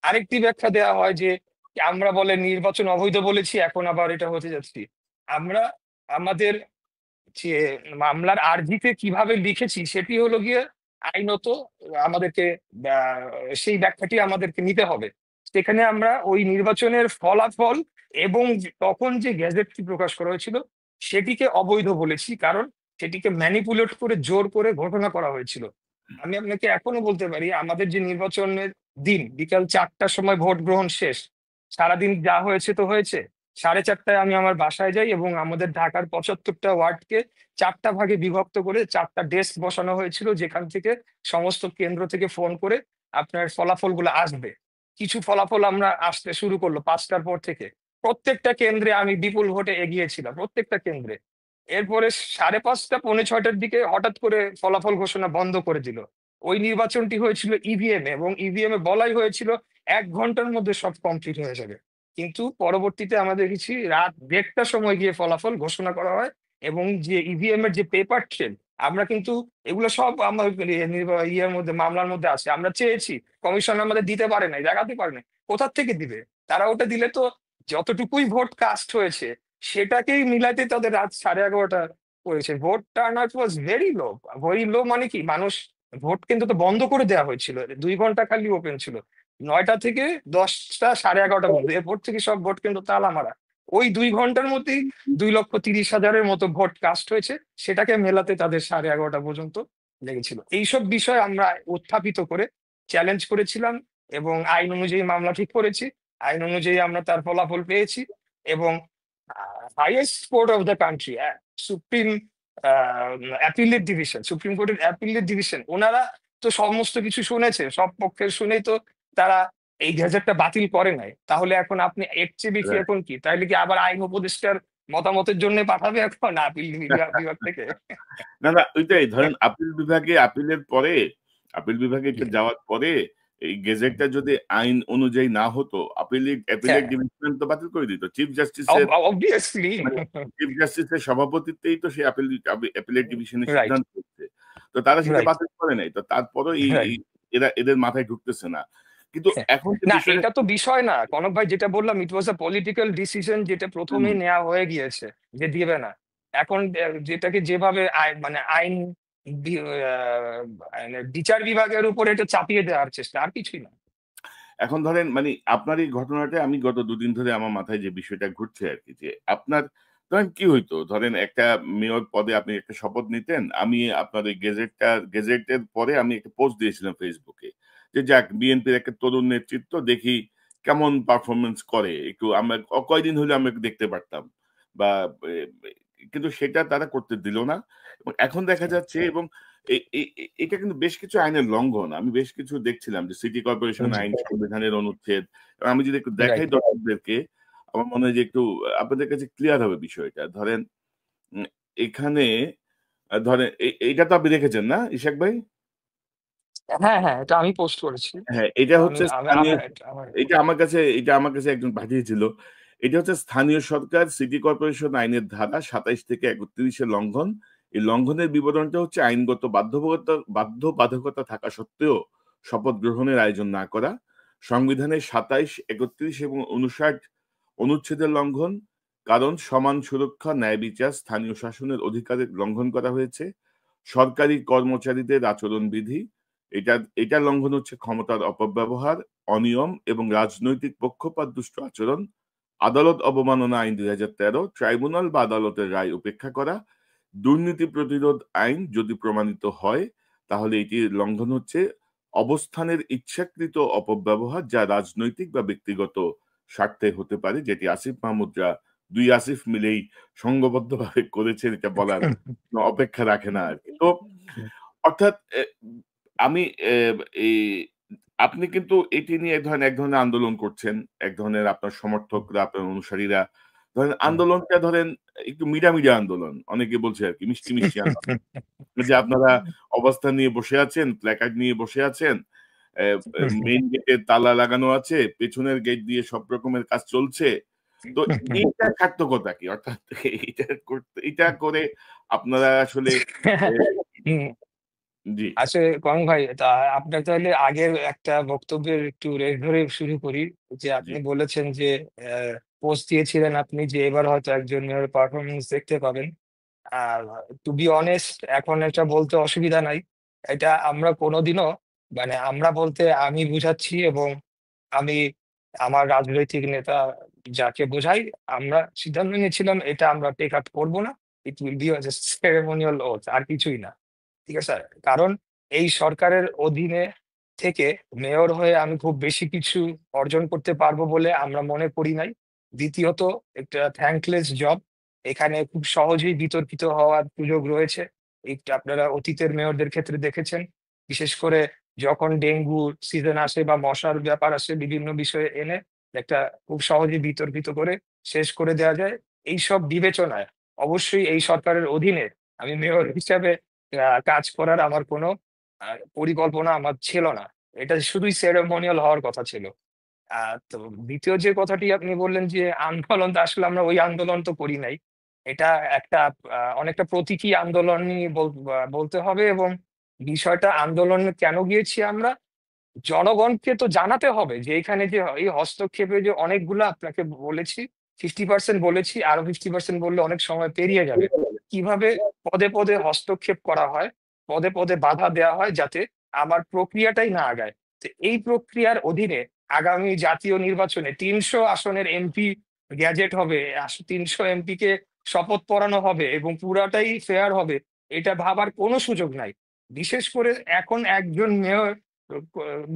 আরেকটি ব্যাখ্যা দেওয়া হয় যে আমরা বলে নির্বাচন অবৈধ বলেছি, এখন আবার এটা হতে যাচ্ছি। আমরা আমাদের যে মামলার আর্জিতে কিভাবে লিখেছি সেটি হলো গিয়ে আইনত আমাদেরকে আহ, সেই ব্যাখ্যাটি আমাদেরকে নিতে হবে। সেখানে আমরা ওই নির্বাচনের ফলাফল এবং তখন যে গ্যাজেটটি প্রকাশ করা হয়েছিল সেটিকে অবৈধ বলেছি, কারণ সেটিকে ম্যানিপুলেট করে জোর করে ঘোষণা করা হয়েছিল। আমি আপনাকে এখনো বলতে পারি, আমাদের যে নির্বাচনের দিন বিকাল 4টার সময় ভোট গ্রহণ শেষ, সারাদিন যা হয়েছে তো হয়েছে। 4:30টায় আমি আমার বাসায় যাই এবং আমাদের ঢাকার 75টা ওয়ার্ডকে 4টা ভাগে বিভক্ত করে 4টা ডেস্ক বসানো হয়েছিল, যেখান থেকে সমস্ত কেন্দ্র থেকে ফোন করে আপনার ফলাফলগুলো আসবে। কিছু ফলাফল আমরা আসতে শুরু করলো 5টার পর থেকে। প্রত্যেকটা কেন্দ্রে আমি বিপুল ভোটে এগিয়েছিলাম, প্রত্যেকটা কেন্দ্রে। এরপরে 5:30 পৌনে 6টার দিকে হঠাৎ করে ফলাফল ঘোষণা বন্ধ করে দিল। ওই নির্বাচনটি হয়েছিল ইভিএম, এবং ইভিএম এ বলাই হয়েছিল 1 ঘন্টার মধ্যে সব কমপ্লিট হয়ে যাবে। কিন্তু পরবর্তীতে আমরা দেখেছি রাত 1:30টার সময় গিয়ে ফলাফল ঘোষণা করা হয়। এবং যে ইভিএম এর যে পেপার ট্রেল, আমরা কিন্তু এগুলো সব আমার ইয়ের মধ্যে, মামলার মধ্যে আছে। আমরা চেয়েছি, কমিশন আমাদের দিতে পারে নাই, দেখাতে পারে নাই। কোথার থেকে দিবে? তারা ওটা দিলে তো যতটুকুই ভোট কাস্ট হয়েছে সেটাকেই মিলাতে তাদের রাত 11:30 করেছে। Vote turn out was very low. মানে কি, মানুষ ভোট কিন্তু তো বন্ধ করে দেওয়া হয়েছিল, 2 ঘন্টা খালি ওপেন ছিল, 9টা থেকে 10টা 11:30 পর্যন্ত। এরপর থেকে সব ভোট কিন্তু তালা মারা। ওই 2 ঘন্টার মধ্যেই 2,30,000-এর মতো ভোট কাস্ট হয়েছে, সেটাকে মেলাতে তাদের 11:30 পর্যন্ত লেগেছিল। এইসব বিষয় আমরা উত্থাপিত করে চ্যালেঞ্জ করেছিলাম এবং আইন অনুযায়ী মামলা ঠিক করেছি। আইন অনুযায়ী আমরা তার ফলাফল পেয়েছি এবং highest court of the country, supreme appellate division, supreme কোর্টের অ্যাপিলেট ডিভিশন, ওনারা তো সমস্ত কিছু শুনেছে, সব পক্ষের শুনেই তো তারা এই গ্যাজেটটা বাতিল করে নাই। তাহলে এখন আপনি এর চেয়ে বেশি রাইট। এখন কি, তাইলে কি আবার আইন উপদেষ্টার মতামতের জন্য পাঠাবে এখন আপিল বিভাগ থেকে? না, না, ওইটাই ধরেন আপিল বিভাগে এটা যাওয়ার পরে এই গেজেটটা যদি আইন অনুযায়ী না হতো, অ্যাপিলেট হ্যাঁ, ডিভিশন তো বাতিল করে দিত। অবভিয়াসলি। চিফ জাস্টিসের সভাপতিত্বেই তো সেই অ্যাপিলেট ডিভিশনের রাইট, সিদ্ধান্ত হচ্ছে। তো তারা সেটা রাইট, বাতিল করে নাই। তো তারপরেও রাইট। এদের মাথায় ঢুকতেছে না। কিন্তু হ্যাঁ। এখন যে না, বিষয়টা এটা তো বিষয় না কনক ভাই, যেটা বললাম ইট ওয়াজ আ পলিটিক্যাল ডিসিশন, যেটা হুম, প্রথমেই নেওয়া হয়ে গিয়েছে যে দিবে না। এখন যেটাকে যেভাবে মানে আইন মানে বিচার বিভাগের উপর এটা চাপিয়ে দেওয়ার চেষ্টা, আর কিছুই না। এখন ধরেন মানে আপনার এই ঘটনাটা আমি গত ২ দিন ধরে আমার মাথায় যে বিষয়টা ঘুরছে আরকি, যে আপনার ধরেন কি হইতো? ধরেন একটা মেয়র পদে আপনি একটা শপথ নিতেন। আমি আপনার ওই গেজেটের পরে আমি একটা পোস্ট দিয়েছিলাম ফেসবুকে। যে যাক, বিএনপির একটা তরুণ নেতৃত্ব, দেখি কেমন পারফরম্যান্স করে। একটু আমরা কয়দিন হইলে আমরা একটু দেখতে পারতাম। বা এ কিন্তু সেটা তারা করতে দিল না। এবং এখন দেখা যাচ্ছে, এবং এটা কিন্তু বেশ কিছু আইনের লঙ্ঘন। আমি বেশ কিছু দেখছিলাম যে সিটি কর্পোরেশন জি, আইন, সংবিধানের অনুচ্ছেদ। আমি যদি একটু দেখাই রাইট। দর্শকদেরকে, আমার মনে হয় যে একটু আপনাদের কাছে ক্লিয়ার হবে বিষয়টা। ধরেন উম এখানে ধরেন এইটা তো আপনি দেখেছেন না ইশাক ভাই? হ্যাঁ, হ্যাঁ, এটা আমি পোস্ট করেছি। হ্যাঁ, এটা আমি হচ্ছে আমি স্থানীয়, আমার আমার এটা আমার কাছে একজন পাঠিয়েছিল। এটা হচ্ছে স্থানীয় সরকার সিটি কর্পোরেশন আইনের ধারা ২৭ থেকে ৩১ এর লঙ্ঘন। এই লঙ্ঘনের বিবরণটা হচ্ছে আইনগত বাধ্যবাধকতা থাকা সত্ত্বেও শপথ গ্রহণের আয়োজন না করা, সংবিধানের ২৭, ৩১ এবং ৫৯ অনুচ্ছেদের লঙ্ঘন, কারণ সমান সুরক্ষা, ন্যায় বিচার, স্থানীয় শাসনের অধিকারের লঙ্ঘন করা হয়েছে, সরকারি কর্মচারীদের আচরণবিধি, এটা লঙ্ঘন হচ্ছে ক্ষমতার অপব্যবহার, অনিয়ম এবং রাজনৈতিক পক্ষপাতদুষ্ট আচরণ, আদালত অবমাননা আইন ২০১৩, ট্রাইব্যুনাল বা আদালতের রায় উপেক্ষা করা, দুর্নীতি প্রতিরোধ আইন যদি প্রমাণিত হয় তাহলে এটির লঙ্ঘন হচ্ছে অবস্থানের ইচ্ছাকৃত অপব্যবহার, যা রাজনৈতিক বা ব্যক্তিগত স্বার্থে হতে পারে, যেটি আসিফ মাহমুদরা ২ আসিফ মিলেই সংঘবদ্ধভাবে করেছেন, এটা বলার কোনো অপেক্ষা রাখে না আরকি। তো অর্থাৎ আমি এ এই আপনি কিন্তু এটি নিয়ে এক ধরনের আন্দোলন করছেন। এক ধরনের আপনার সমর্থকরা, আপনার অনুসারীরা ধরেন আন্দোলনটা ধরেন একটু মিডা আন্দোলন। অনেকে বলছে আরকি মিষ্টি আন্দোলন। যে আপনারা অবস্থান নিয়ে বসে আছেন, প্ল্যাকার্ড নিয়ে বসে আছেন। এ এ মেইন গেটে তালা লাগানো আছে, পেছনের গেট দিয়ে সব রকমের কাজ চলছে। তো এইটার সার্থকতা কি? অর্থাৎ এটা করে আপনারা আসলে এ হুম, জি, আচ্ছা কমল ভাই, তা আপনার তাহলে আগের একটা বক্তব্যের একটু রেশ ধরে শুরু করি। যে জি, আপনি বলেছেন যে পোস্ট দিয়েছিলেন আপনি যে এবার হয়তো একজন মেয়র পারফরমেন্স দেখতে পাবেন। আর টু বি অনেস্ট, এখন এটা বলতে অসুবিধা নাই। এটা আমরা কোনোদিনও, মানে আমরা বলতে আমি বুঝাচ্ছি এবং আমি আমার রাজনৈতিক নেতা যাকে বোঝাই, আমরা সিদ্ধান্ত নিয়েছিলাম এটা আমরা টেক আপ করবো না। It will be just ceremonial oath, আর কিছুই না। ঠিক আছে? কারণ এই সরকারের অধীনে থেকে মেয়র হয়ে আমি খুব বেশি কিছু অর্জন করতে পারবো বলে আমরা মনে করি নাই। দ্বিতীয়ত, একটা থ্যাঙ্কলেস জব। এখানে খুব সহজেই বিতর্কিত হওয়ার সুযোগ রয়েছে। এইটা আপনারা অতীতের মেয়রদের ক্ষেত্রে দেখেছেন। বিশেষ করে যখন ডেঙ্গু সিজন আসে বা মশার ব্যাপার আসে, বিভিন্ন বিষয়ে এনে একটা খুব সহজেই বিতর্কিত করে শেষ করে দেওয়া যায়। এইসব বিবেচনায় অবশ্যই এই সরকারের অধীনে আমি মেয়র হিসাবে কাজ করার আমার কোনো আ পরিকল্পনা আমার ছিল না। এটা শুধুই সেরেমনিয়াল হওয়ার কথা ছিল। তো দ্বিতীয় যে কথাটি আপনি বললেন যে আন্দোলন, তো আসলে আমরা ওই আন্দোলন তো করি নাই। এটা একটা অনেকটা প্রতীকী আন্দোলনই বলতে হবে এবং বিষয়টা আন্দোলনে কেন গিয়েছি আমরা? জনগণকে তো জানাতে হবে যে এখানে যে এই হস্তক্ষেপে যে অনেকগুলা আপনাকে বলেছি, 50% বলেছি, আরো 50% বললে অনেক সময় পেরিয়ে যাবে। কিভাবে পদে, পদে হস্তক্ষেপ করা হয়, পদে, পদে বাধা দেওয়া হয় যাতে আমার প্রক্রিয়াটাই না আগায়। তো এই প্রক্রিয়ার অধীনে আগামী জাতীয় নির্বাচনে ৩০০ আসনের এমপি গ্যাজেট হবে, 300 এমপি কে শপথ পড়ানো হবে এবং পুরাটাই ফেয়ার হবে, এটা ভাবার কোনো সুযোগ নাই। বিশেষ করে এখন একজন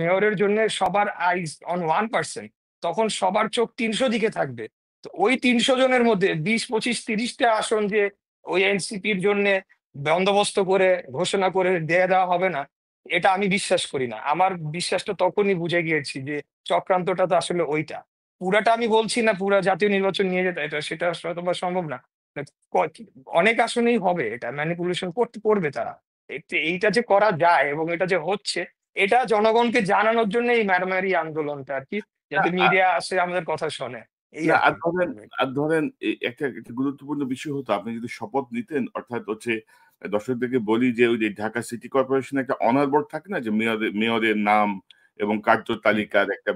মেয়রের জন্য সবার আইজ অন 1%, তখন সবার চোখ 300 দিকে থাকবে। তো ওই 300 জনের মধ্যে 20, 25, 30টা আসন যে ওই এনসিপির জন্য বন্দোবস্ত করে ঘোষণা করে দিয়ে দেওয়া হবে না, এটা আমি বিশ্বাস করি না। আমার বিশ্বাসটা তখনই বুঝে গিয়েছি যে চক্রান্তটা তো আসলে ওইটা। পুরাটা আমি বলছি না পুরা জাতীয় নির্বাচন নিয়ে যেতে, সেটা হয়তো বা সম্ভব না। অনেক আসনেই হবে, এটা ম্যানিপুলেশন করবে তারা। এইটা যে করা যায় এবং এটা যে হচ্ছে, এটা জনগণকে জানানোর জন্য এই ম্যারমারি আন্দোলনটা আর কি, যাতে না মিডিয়া আসে আমাদের কথা শোনে, এই না আর আর কি। ধরেন একটা গুরুত্বপূর্ণ বিষয় হতো, আপনি যদি শপথ নিতেন, অর্থাৎ হচ্ছে দর্শকদেরকে বলি যে ওই যে ঢাকা সিটি কর্পোরেশনে একটা অনার বোর্ড থাকে না, যে মেয়রের নাম এবং কার্য হুম, তালিকার একটা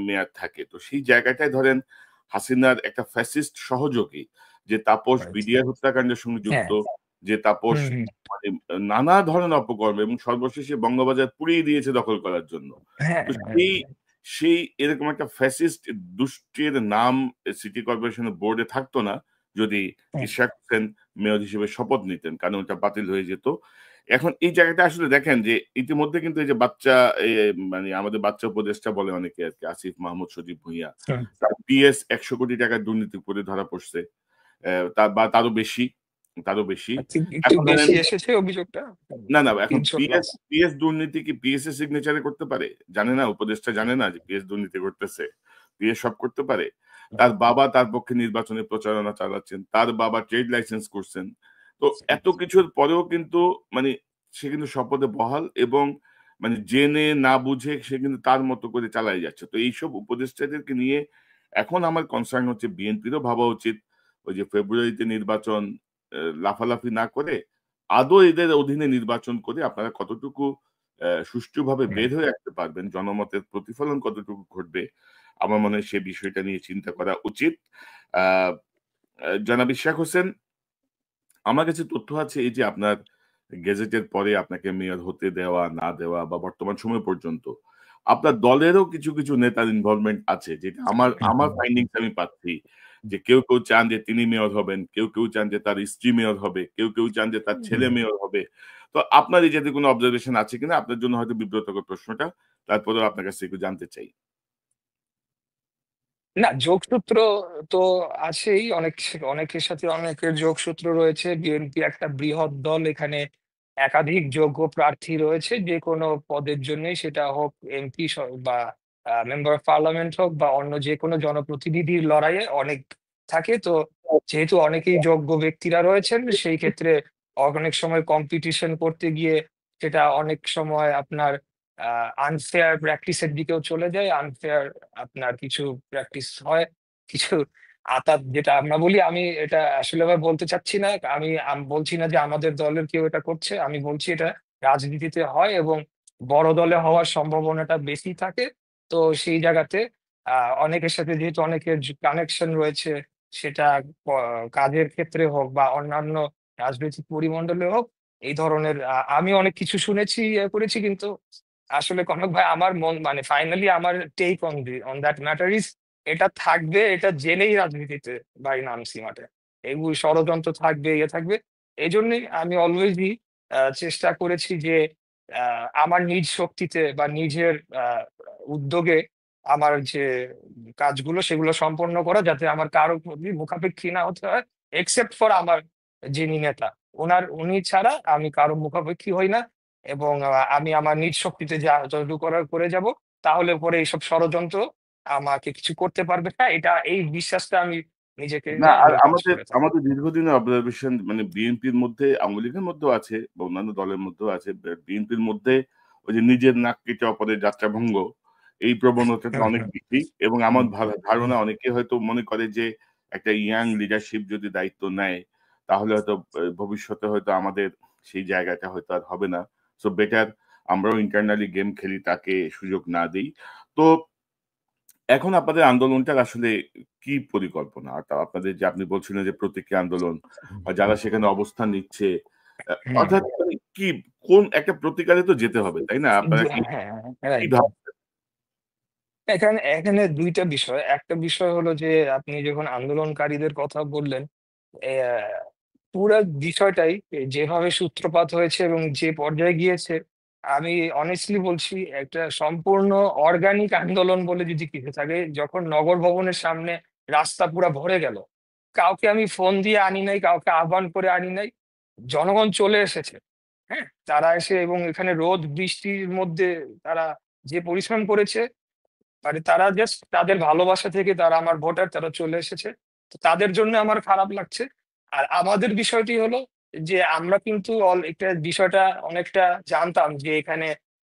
মেয়াদ থাকে, তো সেই জায়গাটায় ধরেন হাসিনার একটা ফ্যাসিস্ট সহযোগী যে তাপস right. বিডিআর হত্যাকাণ্ডের সঙ্গে যুক্ত, হ্যাঁ। যে তাপস হুম, হুম। মানে নানা ধরনের অপকর্ম এবং সর্বশেষে বঙ্গবাজার পুড়িয়ে দিয়েছে দখল করার জন্য। হ্যাঁ, তো হ্যাঁ, সেই এরকম একটা ফ্যাসিস্ট দুষ্টের নাম সিটি কর্পোরেশনের বোর্ডে থাকতো না যদি হ্যাঁ, ইশরাক হোসেন মেয়র হিসেবে শপথ নিতেন, কারণ ওটা বাতিল হয়ে যেত। এখন এই জায়গাটা আসলে দেখেন যে ইতিমধ্যে কিন্তু এই যে বাচ্চা মানে আমাদের বাচ্চা উপদেষ্টা বলে অনেকে আর কি, আসিফ মাহমুদ সজীব ভুঁইয়া, হুম। তার পিএস 100 কোটি টাকার দুর্নীতি করে ধরা পড়ছে, তার বা তারও বেশি। একটু এখন ধরেন বেশি এসেছে অভিযোগটা। না, এখন 300 পিএস প্লাস। পিএস দুর্নীতি কি পিএস এর সিগনেচারে করতে পারে? জানে না, উপদেষ্টা জানে না যে পিএস দুর্নীতি করতেছে? পিএস সব করতে পারে? তার বাবা তার পক্ষে নির্বাচনী প্রচারণা চালাচ্ছেন। তার বাবা ট্রেড লাইসেন্স করছেন। তো এত কিছুর পরেও কিন্তু মানে সে কিন্তু শপথে বহাল এবং মানে জেনে না বুঝে সে কিন্তু তার মতো করে চালায় যাচ্ছে। তো এইসব উপদেষ্টাদেরকে নিয়ে এখন আমার কনসার্ন হচ্ছে বিএনপিরও ভাবা উচিত ওই যে ফেব্রুয়ারিতে নির্বাচন লাফালাফি না করে আদৌ এদের অধীনে নির্বাচন করে আপনারা কতটুকু সুষ্ঠুভাবে বের হয়ে আসতে পারবেন, জনমতের প্রতিফলন কতটুকু ঘটবে, আমার মনে হয় সে বিষয়টা নিয়ে চিন্তা করা উচিত। আহ জনাব ইশরাক হোসেন, আমার কাছে তথ্য আছে এই যে আপনার গেজেটের পরে আপনাকে মেয়র হতে দেওয়া না দেওয়া বা বর্তমান সময় পর্যন্ত আপনার দলেরও কিছু কিছু নেতার ইনভলভমেন্ট আছে, যেটা আমার আমার ফাইন্ডিংস আমি পাচ্ছি যে কেউ চান যে তিনি মেয়র হবেন, কেউ চান যে তার স্ত্রী মেয়র হবে, কেউ চান যে তার ছেলে মেয়র হবে। তো আপনার এই জাতীয় কোনো অবজারভেশন আছে কিনা? আপনার জন্য হয়তো বিব্রতকর প্রশ্নটা, তারপরেও আপনার কাছে একটু জানতে চাই। না, যোগসূত্র তো আছেই, অনেকের সাথে অনেকের যোগসূত্র রয়েছে। বিএনপি একটা বৃহৎ দল, এখানে একাধিক যোগ্য প্রার্থী রয়েছে যে কোনো পদের জন্যই, সেটা হোক এমপি বা মেম্বার অফ পার্লামেন্ট হোক বা অন্য যে কোনো জনপ্রতিনিধির লড়াইয়ে অনেক থাকে। তো যেহেতু অনেকেই যোগ্য ব্যক্তিরা রয়েছেন, সেই ক্ষেত্রে অনেক সময় কম্পিটিশন করতে গিয়ে সেটা অনেক সময় আপনার আনফেয়ার প্র্যাকটিসের দিকেও চলে যায়। আনফেয়ার আপনার কিছু প্র্যাকটিস হয়, কিছু আতাত যেটা আমরা বলি। আমি এটা আসলে ভাবে বলতে চাচ্ছি না, আমি বলছি না যে আমাদের দলের কেউ এটা করছে, আমি বলছি এটা রাজনীতিতে হয় এবং বড় দলে হওয়ার সম্ভাবনাটা বেশি থাকে। তো সেই জায়গাতে অনেকের সাথে যেহেতু অনেকের কানেকশন রয়েছে, সেটা কাজের ক্ষেত্রে হোক বা অন্যান্য রাজনৈতিক পরিমণ্ডলে হোক, এই ধরনের আমি অনেক কিছু শুনেছি, করেছি, কিন্তু আসলে কনক ভাই, আমার মন মানে ফাইনালি আমার take on that matter is, এটা থাকবে, এটা জেনেই রাজনীতিতে ভাই নামছি মাঠে। এগুলো ষড়যন্ত্র থাকবে, থাকবে। এই জন্যই আমি অলওয়েজই চেষ্টা করেছি যে আমার নিজ শক্তিতে বা নিজের উদ্যোগে আমার যে কাজগুলো সেগুলো সম্পন্ন করা, যাতে আমার কারো প্রতি মুখাপেক্ষী না হতে হয়, এক্সেপ্ট ফর আমার যিনি নেতা, উনি ছাড়া আমি কারো মুখাপেক্ষী হই না। এবং আমি আমার নিজ শক্তিতে যা যতটুকু করার করে যাব, তাহলে পরে এইসব ষড়যন্ত্র আমাকে কিছু করতে পারবে না। এই বিশ্বাসটা আমি নিজেকে না, নিয়ে আর আমি কাজ আমাদের করে থাকি। আমাদের দীর্ঘদিনের অবজারভেশন মানে বিএনপির মধ্যে, আওয়ামী লীগের মধ্যেও আছে বা অন্যান্য দলের মধ্যেও আছে, বিএনপির মধ্যে ওই যে নিজের নাক কেটে অপরের যাত্রা ভঙ্গ, এই প্রবণতাটা হুম, অনেক হুম, বেশি। এবং আমার ধারণা অনেকে হয়তো মনে করে যে একটা ইয়াং লিডারশিপ যদি দায়িত্ব নেয়, তাহলে হয়তো ভবিষ্যতে হয়তো আমাদের সেই জায়গাটা হয়তো আর হবে না। সো বেটার আমরাও ইন্টারনালি গেম খেলি, তাকে সুযোগ না দিই। তো এখন আপনাদের আন্দোলনটার আসলে কি পরিকল্পনা? আপনাদের যে আপনি বলছিলেন যে প্রতীকী আন্দোলন বা যারা সেখানে অবস্থান নিচ্ছে, হুম। অর্থাৎ মানে কি, কোন একটা প্রতিকারে তো যেতে হবে, তাই না? আপনারা কি হ্যাঁ, কি রাইট। ভাবছেন? এখানে এখানে দুইটা বিষয়। একটা বিষয় হলো যে আপনি যখন আন্দোলনকারীদের কথা বললেন, আহ, পুরো বিষয়টাই যেভাবে সূত্রপাত হয়েছে এবং যে পর্যায়ে গিয়েছে, আমি অনেস্টলি বলছি একটা সম্পূর্ণ অর্গানিক আন্দোলন বলে যদি কিছু থাকে। যখন নগর ভবনের সামনে রাস্তা পুরা ভরে গেল, কাউকে আমি ফোন দিয়ে আনি নাই, কাউকে আহ্বান করে আনি নাই, জনগণ চলে এসেছে। হ্যাঁ, তারা এসে এবং এখানে রোদ বৃষ্টির মধ্যে তারা যে পরিশ্রম করেছে, মানে তারা জাস্ট তাদের ভালোবাসা থেকে তারা আমার ভোটার, তারা চলে এসেছে। তো তাদের জন্য আমার খারাপ লাগছে। আর আমাদের বিষয়টি হলো যে আমরা কিন্তু একটা বিষয়টা অনেকটা জানতাম যে এখানে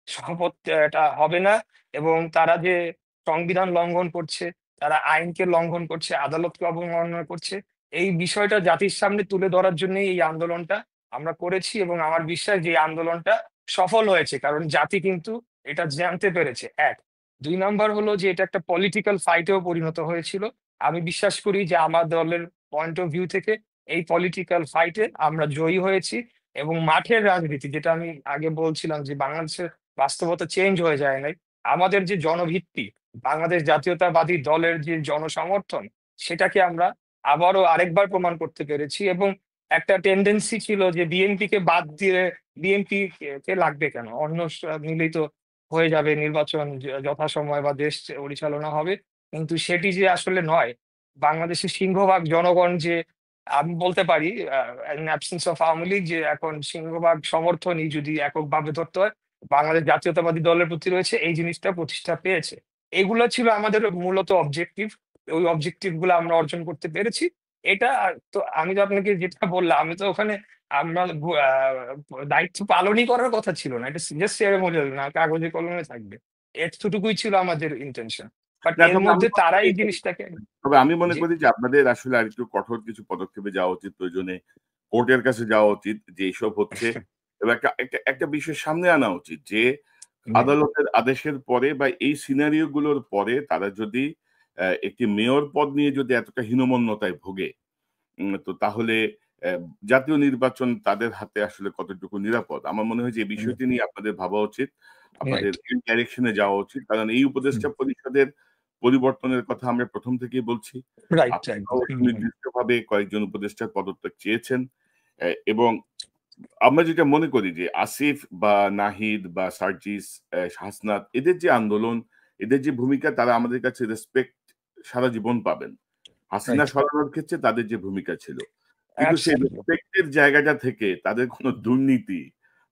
শপথ এটা হবে না, এবং তারা যে সংবিধান লঙ্ঘন করছে, তারা আইনকে লঙ্ঘন করছে, আদালতকে অবমাননা করছে। এই বিষয়টা জাতির সামনে তুলে ধরার জন্যই এই আন্দোলনটা আমরা করেছি, এবং আমার বিশ্বাস যে এই আন্দোলনটা সফল হয়েছে, কারণ জাতি কিন্তু এটা জানতে পেরেছে। এক, দুই নাম্বার হলো যে এটা একটা পলিটিক্যাল ফাইটেও পরিণত হয়েছিল। আমি বিশ্বাস করি যে আমার দলের পয়েন্ট অফ ভিউ থেকে এই পলিটিক্যাল ফাইটে আমরা জয়ী হয়েছি। এবং মাঠের রাজনীতি, যেটা আমি আগে বলছিলাম যে বাংলাদেশের বাস্তবতা চেঞ্জ হয়ে যায় নাই, আমাদের যে জনভিত্তি, বাংলাদেশ জাতীয়তাবাদী দলের যে জনসমর্থন, সেটাকে আমরা আবারও আরেকবার প্রমাণ করতে পেরেছি। এবং একটা টেন্ডেন্সি ছিল যে বিএনপি কে বাদ দিয়ে, বিএনপি কে লাগবে কেন, অন্য মিলেই তো হয়ে যাবে নির্বাচন যথাসময়, বা দেশ পরিচালনা হবে। কিন্তু সেটি যে আসলে নয়। বাংলাদেশের সিংহভাগ জনগণ যে, আমি বলতে পারি অ্যাবসেন্স অফ আওয়ামী লীগ, যে এখন সিংহভাগ সমর্থনই যদি এককভাবে ধরতে হয় বাংলাদেশ জাতীয়তাবাদী দলের প্রতি রয়েছে, এই জিনিসটা প্রতিষ্ঠা পেয়েছে। এগুলো ছিল আমাদের মূলত অবজেক্টিভ। ওই অবজেক্টিভ গুলো আমরা অর্জন করতে পেরেছি। এটা তো আমি তো আপনাকে যেটা বললাম, আমি তো ওখানে আমরা দায়িত্ব পালনই করার কথা ছিল না, এটা জাস্ট সেরেমোনিয়াল না, কাগজে কলমে থাকবে, এতটুকুই ছিল আমাদের ইন্টেনশন। বাট না, এর তবে আমি মধ্যে মনে তারা করি এই জিনিসটাকে, তবে আমি মনে যে করি যে আপনাদের আসলে আরেকটু কঠোর কিছু পদক্ষেপে যাওয়া উচিত, প্রয়োজনে কোর্টের কাছে যাওয়া উচিত যে এইসব হচ্ছে, এবং একটা একটা একটা বিষয় সামনে আনা উচিত যে আদালতের আদেশের পরে বা এই সিনারিও গুলোর পরে তারা যদি একটি মেয়র পদ নিয়ে যদি এতটা হীনমন্যতায় ভোগে, তো তাহলে জাতীয় নির্বাচন তাদের হাতে আসলে কতটুকু নিরাপদ। আমার মনে হয় যে এই বিষয়টি নিয়ে আপনাদের ভাবা উচিত, আপনাদের রাইট, এই ডাইরেকশনে যাওয়া উচিত, কারণ এই উপদেষ্টা পরিষদের পরিবর্তনের কথা আমরা প্রথম থেকেই বলছি। Right, right. আপনারাও সুনির্দিষ্টভাবে কয়েকজন উপদেষ্টার পদত্যাগ চেয়েছেন, এবং আমরা যেটা মনে করি যে আসিফ বা নাহিদ বা সার্জিস, হাসনাত, এদের যে আন্দোলন, এদের যে ভূমিকা, তারা আমাদের কাছে রেসপেক্ট সারা জীবন পাবেন। হাসিনা রাইট, সরানোর ক্ষেত্রে তাদের যে ভূমিকা ছিল, কিন্তু সেই অ্যাবসলিউটলি। রেসপেক্টের জায়গাটা থেকে তাদের কোনো দুর্নীতি,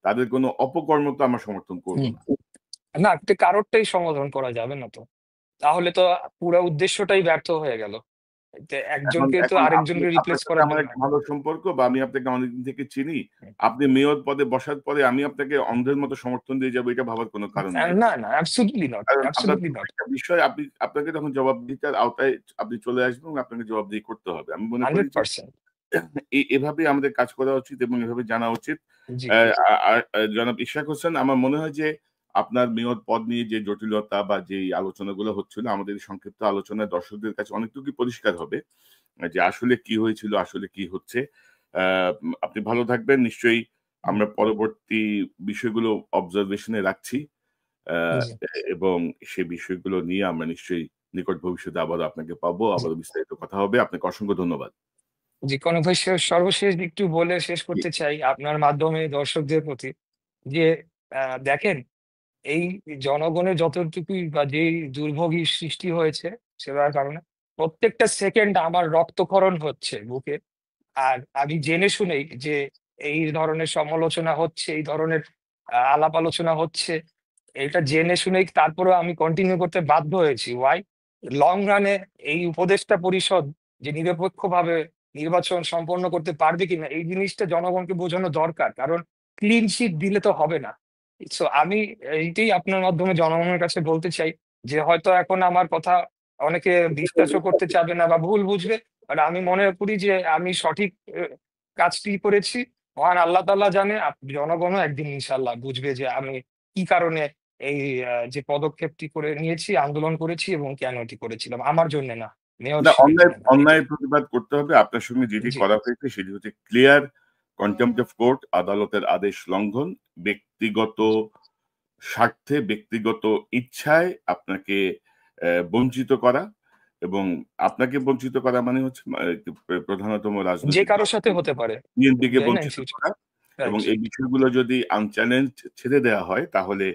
তাদের কোনো অপকর্মতা আমরা সমর্থন করব না। না, একটা কারোরটাই সমাধান করা যাবে না তো, তাহলে তো পুরো উদ্দেশ্যটাই ব্যর্থ হয়ে গেল। এখন একজনকে তো এখন আরেকজনকে আপনার রিপ্লেস সাথে করার আমার জন্য। একটা ভালো সম্পর্ক, বা আমি আপনাকে অনেকদিন থেকে চিনি। আপনি মেয়র পদে বসার পরে আমি আপনাকে অন্ধের মতো সমর্থন দিয়ে যাবো, এটা ভাবার কোনো কারণ নাই। না, না, অ্যাবসলিউটলি নট, কারণ আপনার অ্যাবসলিউটলি নট। প্রত্যেকটা বিষয় আপনাকে তখন জবাবদিহিতার আওতায় আপনি চলে আসবেন এবং আপনাকে জবাবদিহি করতে হবে। আমি মনে করি যে 100%। এভাবে আমাদের কাজ করা উচিত এবং এভাবে জানা উচিত। জি, আর জনাব ইশরাক হোসেন, আমার মনে হয় যে আপনার মেয়র পদ নিয়ে যে জটিলতা বা যেই আলোচনাগুলো হচ্ছিল, আমাদের এই সংক্ষিপ্ত আলোচনায় দর্শকদের কাছে অনেকটুকুই পরিষ্কার হবে যে আসলে কি হয়েছিল, আসলে কি হচ্ছে। আপনি ভালো থাকবেন। নিশ্চয়ই আমরা পরবর্তী বিষয়গুলো অবজারভেশনে রাখছি। আ জি, এবং সে বিষয়গুলো নিয়ে আমরা নিশ্চয়ই নিকট ভবিষ্যতে আবারও আপনাকে পাবো। জি, আবারও বিস্তারিত কথা হবে। আপনাকে অসংখ্য ধন্যবাদ। জি। কনক ভাই, সর্বশেষ একটু বলে শেষ জি, করতে চাই আপনার মাধ্যমে দর্শকদের প্রতি, যে দেখেন, এই জনগণের যতটুকুই বা যেই দুর্ভোগী সৃষ্টি হয়েছে সেটার কারণে প্রত্যেকটা সেকেন্ড আমার রক্তক্ষরণ হচ্ছে বুকে। আর আমি জেনে শুনেই যে এই ধরনের সমালোচনা হচ্ছে, এই ধরনের আলাপ আলোচনা হচ্ছে, এটা জেনে শুনেই তারপরেও আমি কন্টিনিউ করতে বাধ্য হয়েছি। ওয়াই? লং রানে এই উপদেষ্টা পরিষদ যে নিরপেক্ষভাবে নির্বাচন সম্পন্ন করতে পারবে কিনা, এই জিনিসটা জনগণকে বোঝানো দরকার, কারণ ক্লিন শিট দিলে তো হবে না। সো আমি এইটাই আপনার মাধ্যমে জনগণের কাছে বলতে চাই, যে হয়তো এখন আমার কথা অনেকে বিশ্বাসও করতে চাবে না বা ভুল বুঝবে, বাট আমি মনে করি যে আমি সঠিক কাজটি করেছি। মহান আল্লাহ তাআলা জানে, জনগণও একদিন ইনশাল্লাহ বুঝবে যে আমি কি কারণে এই যে পদক্ষেপটি করে নিয়েছি, আন্দোলন করেছি, এবং কেন এটি করেছিলাম, আমার জন্য না, না, মেয়রশিপের অন্যায় জন্য না। অন্যায়ের প্রতিবাদ করতে হবে। আপনার সঙ্গে যেটি জি, করা হয়েছে সেটি হচ্ছে ক্লিয়ার কন্টেম্প্ট অফ কোর্ট, আদালতের আদেশ লঙ্ঘন, ব্যক্তিগত স্বার্থে, ব্যক্তিগত ইচ্ছায় আপনাকে বঞ্চিত করা, এবং আপনাকে বঞ্চিত করা মানে হচ্ছে প্রধানতম যে রাজনৈতিক কারোর সাথে হতে পারে, বিএনপিকে তাই না? বঞ্চিত করা, এবং রাইট। এই বিষয়গুলো যদি আনচ্যালেঞ্জ ছেড়ে দেওয়া হয় তাহলে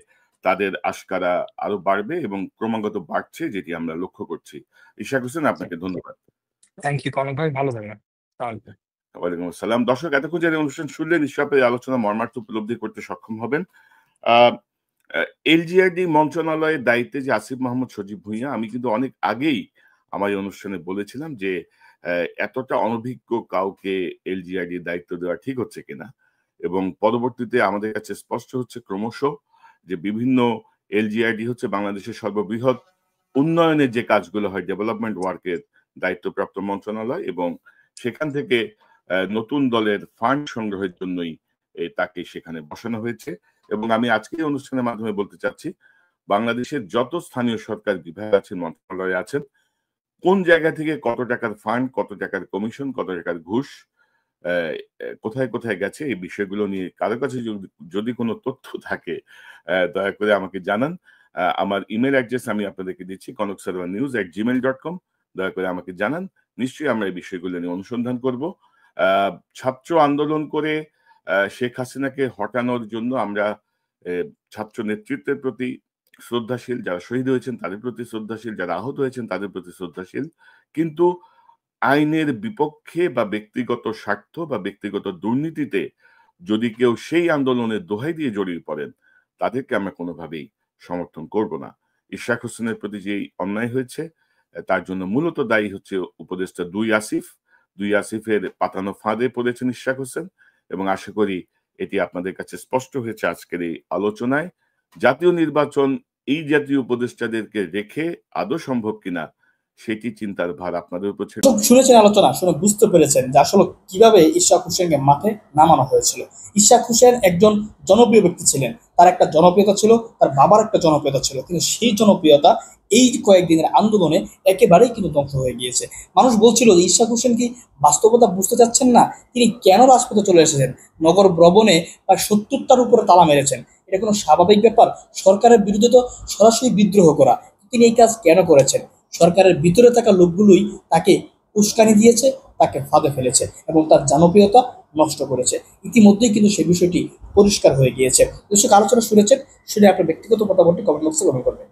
তাদের আশকারা আরো বাড়বে এবং ক্রমাগত বাড়ছে, যেটি আমরা লক্ষ্য করছি। ইশাক হোসেন, আপনাকে ধন্যবাদ। থ্যাংক ইউ কনক ভাই, ভালো থাকবেন। তাহলে ওয়ালাইকুম আসসালাম। দর্শক, এতক্ষণ যারা অনুষ্ঠান শুনলেন, নিশ্চয়ই আপনার আলোচনা মর্মার্থ উপলব্ধি করতে সক্ষম হবেন। আহ এলজিআরডি মন্ত্রণালয়ের দায়িত্বে যে আসিফ মাহমুদ সজীব ভুঁইয়া, আমি কিন্তু অনেক আগেই আমার এই অনুষ্ঠানে বলেছিলাম যে এতটা অনভিজ্ঞ কাউকে এলজিআরডির দায়িত্ব দেওয়া ঠিক হচ্ছে কিনা, এবং পরবর্তীতে আমাদের কাছে স্পষ্ট হচ্ছে ক্রমশ যে বিভিন্ন এলজিআরডি হচ্ছে বাংলাদেশের সর্ববৃহৎ উন্নয়নের যে কাজগুলো হয়, ডেভেলপমেন্ট ওয়ার্কের দায়িত্বপ্রাপ্ত মন্ত্রণালয়, এবং সেখান থেকে নতুন দলের ফান্ড সংগ্রহের জন্যই তাকে সেখানে বসানো হয়েছে। এবং আমি আজকে এই অনুষ্ঠানের মাধ্যমে বলতে চাচ্ছি, বাংলাদেশের যত স্থানীয় সরকার বিভাগ আছেন, মন্ত্রণালয়ে আছেন, কোন জায়গা থেকে কত টাকার ফান্ড, কত টাকার কমিশন, কত টাকার ঘুষ কোথায় কোথায় গেছে, এই বিষয়গুলো নিয়ে কারো কাছে যদি কোনো তথ্য থাকে দয়া করে আমাকে জানান। আমার ইমেল অ্যাড্রেস আমি আপনাদেরকে দিচ্ছি, konokservanews@gmail.com। দয়া করে আমাকে জানান, নিশ্চয়ই আমরা এই বিষয়গুলো নিয়ে অনুসন্ধান করব। ছাত্র আন্দোলন করে শেখ হাসিনাকে হটানোর জন্য আমরা ছাত্র নেতৃত্বের প্রতি শ্রদ্ধাশীল, যারা শহীদ হয়েছেন তাদের প্রতি শ্রদ্ধাশীল, যারা আহত হয়েছেন তাদের প্রতি শ্রদ্ধাশীল, কিন্তু আইনের বিপক্ষে বা ব্যক্তিগত স্বার্থ বা ব্যক্তিগত দুর্নীতিতে যদি কেউ সেই আন্দোলনের দোহাই দিয়ে জড়িয়ে পড়েন, তাদেরকে আমরা কোনোভাবেই সমর্থন করব না। ইশরাক হোসেনের প্রতি যে অন্যায় হয়েছে, তার জন্য মূলত দায়ী হচ্ছে উপদেষ্টা দুই আসিফের পাতানো ফাঁদে পড়েছেন ইশরাক হোসেন, এবং আশা করি এটি আপনাদের কাছে স্পষ্ট হয়েছে আজকের এই আলোচনায়। জাতীয় নির্বাচন এই জাতীয় উপদেষ্টাদেরকে রেখে আদৌ সম্ভব কিনা, সেটি চিন্তার ভার আপনাদের উপর ছেড়ে। শুনেছেন আলোচনা, শুনে বুঝতে পেরেছেন যে আসলে কিভাবে ইশরাক হোসেনকে মাঠে নামানো হয়েছিল। ইশরাক হোসেন একজন জনপ্রিয় ব্যক্তি ছিলেন, তার একটা জনপ্রিয়তা ছিল, তার বাবার একটা জনপ্রিয়তা ছিল, কিন্তু সেই জনপ্রিয়তা এই কয়েকদিনের আন্দোলনে একেবারেই কিন্তু ধ্বংস হয়ে গিয়েছে। মানুষ বলছিল যে ইশরাক হোসেন কি বাস্তবতা বুঝতে চাচ্ছেন না, তিনি কেন রাজপথে চলে এসেছেন, নগর ভ্রমণে প্রায় 70টার উপরে তালা মেরেছেন, এটা কোনো স্বাভাবিক ব্যাপার? সরকারের বিরুদ্ধে তো সরাসরি বিদ্রোহ করা, তিনি এই কাজ কেন করেছেন? সরকারের ভিতরে থাকা লোকগুলোই তাকে উস্কানি দিয়েছে, তাকে ফাঁদে ফেলেছে এবং তার জনপ্রিয়তা নষ্ট করেছে। ইতিমধ্যেই কিন্তু সেই বিষয়টি পরিষ্কার হয়ে গিয়েছে। দর্শক, আলোচনা শুনেছেন, শুনে আপনার ব্যক্তিগত মতামতটি কমেন্ট বক্সে কমেন্ট করবেন।